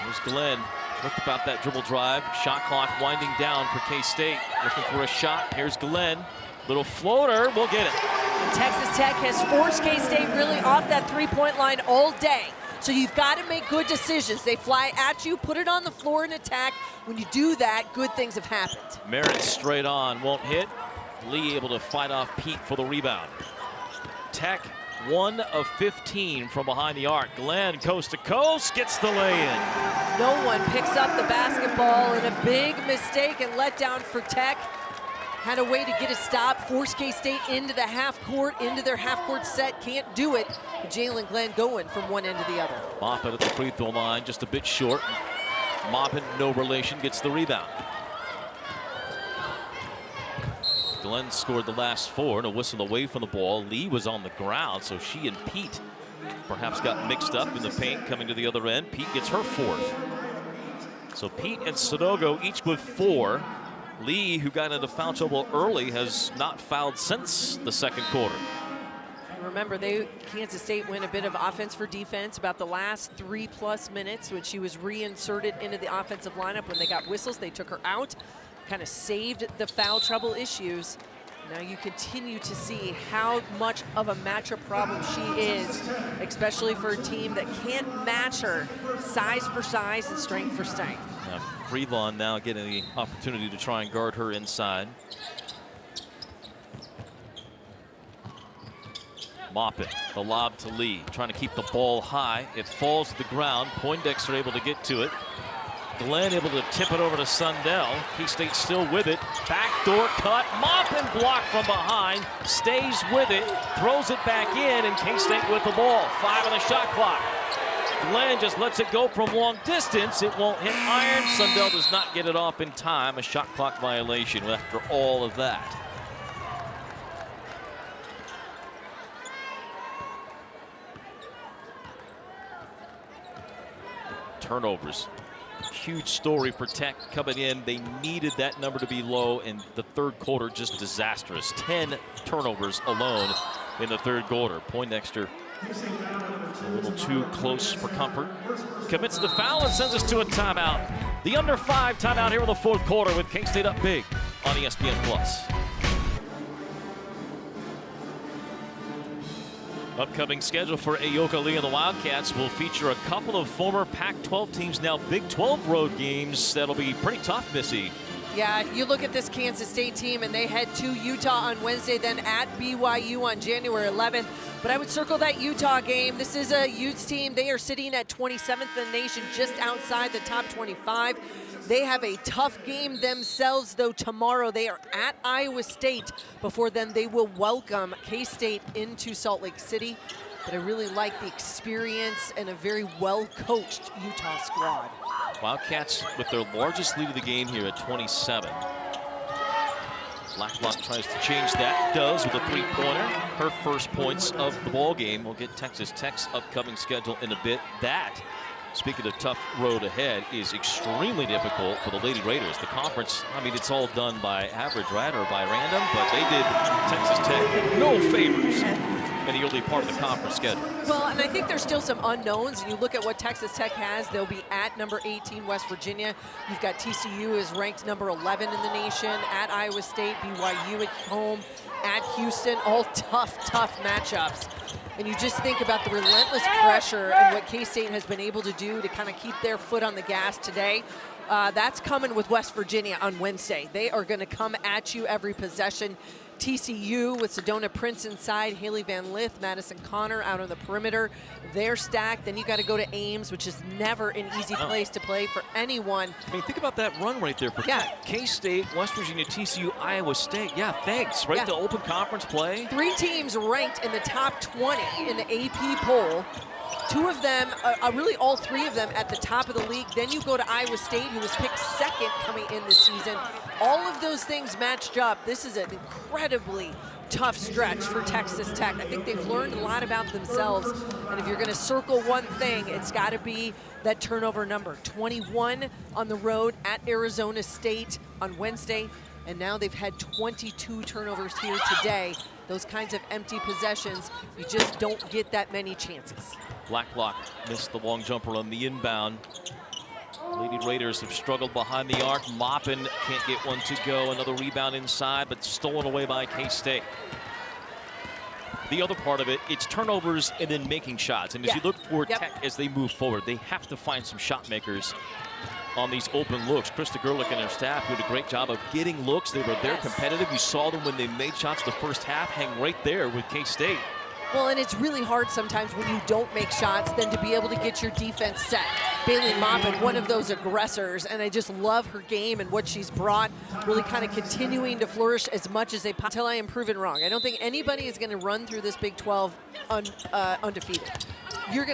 There's Glenn. Looked about that dribble drive. Shot clock winding down for K-State. Looking for a shot. Here's Glenn. Little floater. We'll get it. And Texas Tech has forced K-State really off that three-point line all day. So you've got to make good decisions. They fly at you, put it on the floor and attack. When you do that, good things have happened. Merritt straight on, won't hit. Lee able to fight off Pete for the rebound. Tech 1 of 15 from behind the arc. Glenn coast to coast gets the lay-in. No one picks up the basketball, and a big mistake and letdown for Tech. Had a way to get a stop, force K-State into the half court, into their half court set. Can't do it. Jalen Glenn going from one end to the other. Maupin at the free throw line, just a bit short. Maupin, no relation, gets the rebound. Glenn scored the last 4 and a whistle away from the ball. Lee was on the ground, so she and Pete perhaps got mixed up in the paint coming to the other end. Pete gets her 4th. So Pete and Sonogo each with 4. Lee, who got into foul trouble early, has not fouled since the second quarter. Remember, Kansas State went a bit of offense for defense about the last 3+ minutes when she was reinserted into the offensive lineup. When they got whistles, they took her out, kind of saved the foul trouble issues. Now you continue to see how much of a matchup problem she is, especially for a team that can't match her size for size and strength for strength. Freelon now getting the opportunity to try and guard her inside. Maupin, the lob to Lee, trying to keep the ball high. It falls to the ground. Poindexter able to get to it. Glenn able to tip it over to Sundell. K-State still with it. Backdoor cut. Maupin blocked from behind. Stays with it. Throws it back in, and K-State with the ball. 5 on the shot clock. Glenn just lets it go from long distance. It won't hit iron. Sundell does not get it off in time. A shot clock violation after all of that. Turnovers. Huge story for Tech coming in. They needed that number to be low, and the third quarter just disastrous. 10 turnovers alone in the third quarter. Poindexter a little too close for comfort. Commits the foul and sends us to a timeout. The under 5 timeout here in the fourth quarter with K-State up big on ESPN+. Upcoming schedule for Ayoka Lee and the Wildcats will feature a couple of former Pac-12 teams, now Big 12 road games. That'll be pretty tough, Missy. Yeah, you look at this Kansas State team, and they head to Utah on Wednesday, then at BYU on January 11th. But I would circle that Utah game. This is a Utes team. They are sitting at 27th in the nation, just outside the top 25. They have a tough game themselves, though. Tomorrow they are at Iowa State. Before then, they will welcome K-State into Salt Lake City. But I really like the experience and a very well-coached Utah squad. Wildcats with their largest lead of the game here at 27. Blacklock tries to change that, does with a 3-pointer. Her first points of the ball game. We'll get Texas Tech's upcoming schedule in a bit. That, speaking of tough road ahead, is extremely difficult for the Lady Raiders. The conference, I mean, it's all done by average, right, or by random, but they did Texas Tech no favors in the early part of the conference schedule. Well, and I think there's still some unknowns. And you look at what Texas Tech has. They'll be at number 18, West Virginia. You've got TCU is ranked number 11 in the nation. At Iowa State, BYU at home, at Houston. All tough, tough matchups. And you just think about the relentless pressure and what K-State has been able to do to kind of keep their foot on the gas today. That's coming with West Virginia on Wednesday. They are going to come at you every possession. TCU with Sedona Prince inside, Haley Van Lith, Madison Connor out on the perimeter. They're stacked. Then you got to go to Ames, which is never an easy place to play for anyone. I mean, think about that run right there for K-State, West Virginia, TCU, Iowa State. Yeah, thanks. Right to open conference play. 3 teams ranked in the top 20 in the AP poll. 2 of them, really all 3 of them at the top of the league. Then you go to Iowa State, who was picked 2nd coming in this season. All of those things matched up. This is an incredibly tough stretch for Texas Tech. I think they've learned a lot about themselves. And if you're going to circle one thing, it's got to be that turnover number. 21 on the road at Arizona State on Wednesday. And now they've had 22 turnovers here today. Those kinds of empty possessions, you just don't get that many chances. Blacklock missed the long jumper on the inbound. Lady Raiders have struggled behind the arc. Maupin can't get one to go. Another rebound inside, but stolen away by K-State. The other part of it, it's turnovers and then making shots. And as you look for Tech as they move forward, they have to find some shot makers on these open looks. Krista Gerlich and her staff did a great job of getting looks. They were there competitive. You saw them when they made shots the first half, hang right there with K-State. Well, and it's really hard sometimes when you don't make shots than to be able to get your defense set. Bailey Maupin, one of those aggressors, and I just love her game and what she's brought, really kind of continuing to flourish as much as they possibly until I am proven wrong. I don't think anybody is going to run through this Big 12 undefeated.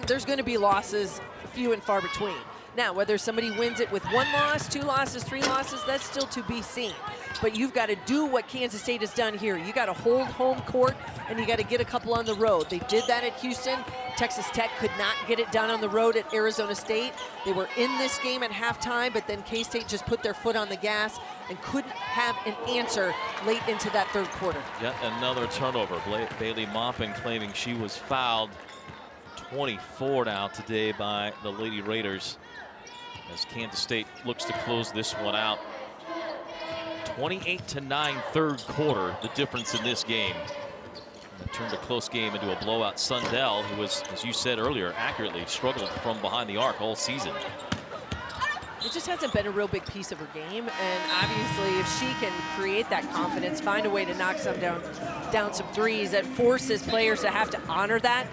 There's going to be losses, few and far between. Now, whether somebody wins it with 1 loss, 2 losses, 3 losses, that's still to be seen. But you've got to do what Kansas State has done here. You got to hold home court, and you got to get a couple on the road. They did that at Houston. Texas Tech could not get it done on the road at Arizona State. They were in this game at halftime, but then K-State just put their foot on the gas and couldn't have an answer late into that 3rd quarter. Yet another turnover. Bailey Maupin claiming she was fouled. 24 now today by the Lady Raiders, as Kansas State looks to close this one out. 28-9 3rd quarter, the difference in this game. And it turned a close game into a blowout. Sundell, who was, as you said earlier, accurately struggled from behind the arc all season. It just hasn't been a real big piece of her game, and obviously if she can create that confidence, find a way to knock some down some threes, that forces players to have to honor that.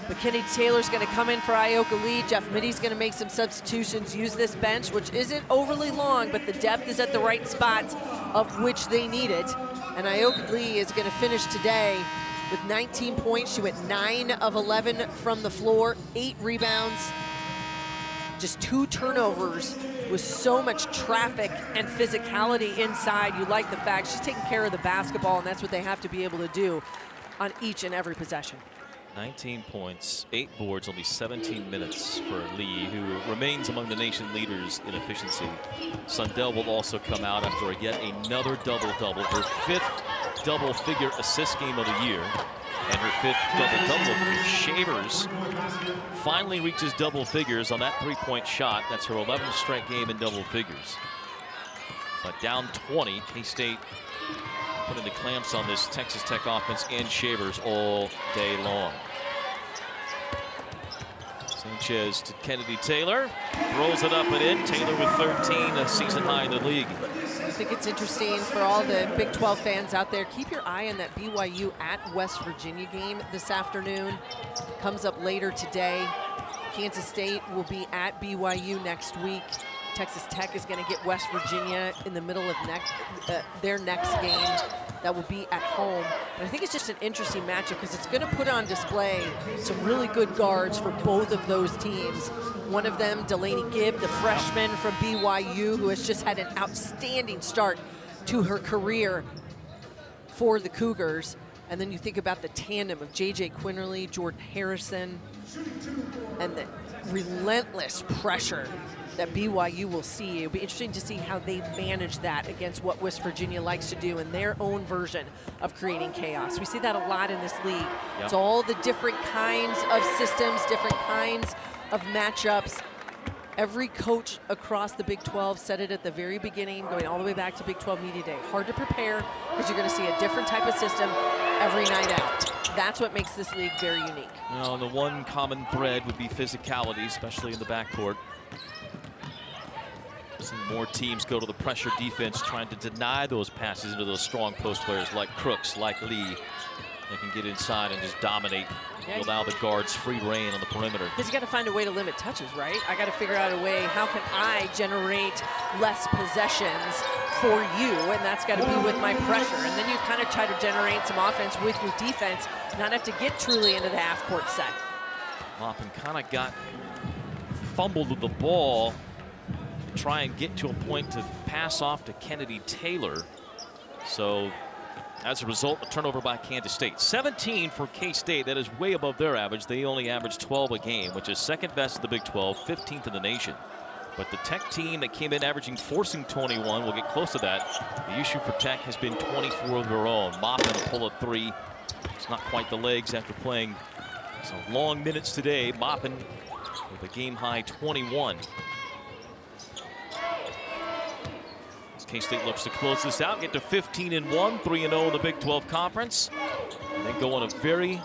McKinney Taylor's going to come in for Ioka Lee. Jeff Mitty's going to make some substitutions, use this bench, which isn't overly long, but the depth is at the right spots of which they need it. And Ioka Lee is going to finish today with 19 points. She went 9 of 11 from the floor, 8 rebounds, just 2 turnovers with so much traffic and physicality inside. You like the fact she's taking care of the basketball, and that's what they have to be able to do on each and every possession. 19 points, 8 boards, only 17 minutes for Lee, who remains among the nation leaders in efficiency. Sundell will also come out after yet another double-double, her 5th double-figure assist game of the year, and her 5th double-double of the year. Shavers finally reaches double figures on that 3-point shot. That's her 11th straight game in double figures. But down 20, K-State putting the clamps on this Texas Tech offense and Shavers all day long. Sanchez to Kennedy Taylor, throws it up and in. Taylor with 13, a season high in the league. I think it's interesting for all the Big 12 fans out there. Keep your eye on that BYU at West Virginia game this afternoon. Comes up later today. Kansas State will be at BYU next week. Texas Tech is going to get West Virginia in the middle of their next game. That will be at home. And I think it's just an interesting matchup because it's going to put on display some really good guards for both of those teams. One of them, Delaney Gibb, the freshman from BYU, who has just had an outstanding start to her career for the Cougars. And then you think about the tandem of J.J. Quinterly, Jordan Harrison, and the relentless pressure that BYU will see. It'll be interesting to see how they manage that against what West Virginia likes to do in their own version of creating chaos. We see that a lot in this league. It's all the different kinds of systems, different kinds of matchups. Every coach across the Big 12 said it at the very beginning, going all the way back to Big 12 Media Day. Hard to prepare because you're going to see a different type of system every night out. That's what makes this league very unique. Well, the one common thread would be physicality, especially in the backcourt. Seeing more teams go to the pressure defense, trying to deny those passes into those strong post players like Crooks, like Lee. They can get inside and just dominate. Yeah, Allow the guards free reign on the perimeter. Because you got to find a way to limit touches, right? I got to figure out a way, how can I generate less possessions for you? And that's got to be with my pressure. And then you kind of try to generate some offense with your defense, not have to get truly into the half-court set. Maupin kind of got fumbled with the ball, try and get to a point to pass off to Kennedy Taylor. So as a result, a turnover by Kansas State. 17 for K-State. That is way above their average. They only average 12 a game, which is second best in the Big 12, 15th in the nation. But the Tech team that came in averaging, forcing 21, will get close to that. The issue for Tech has been 24 of their own. Maupin a pull at 3. It's not quite the legs after playing some long minutes today. Maupin with a game-high 21. K-State looks to close this out, get to 15-1, 3-0 in the Big 12 Conference, and then go on a very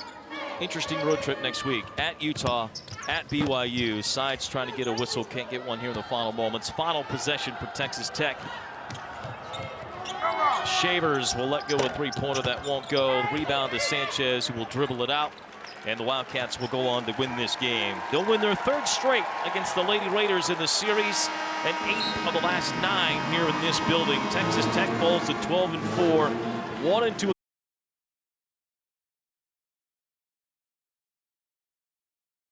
interesting road trip next week at Utah, at BYU. Sides trying to get a whistle, can't get one here in the final moments. Final possession for Texas Tech. Shavers will let go a three-pointer that won't go. Rebound to Sanchez, who will dribble it out. And the Wildcats will go on to win this game. They'll win their 3rd straight against the Lady Raiders in the series, and 8 of the last 9 here in this building. Texas Tech falls to 12-4, 1-2.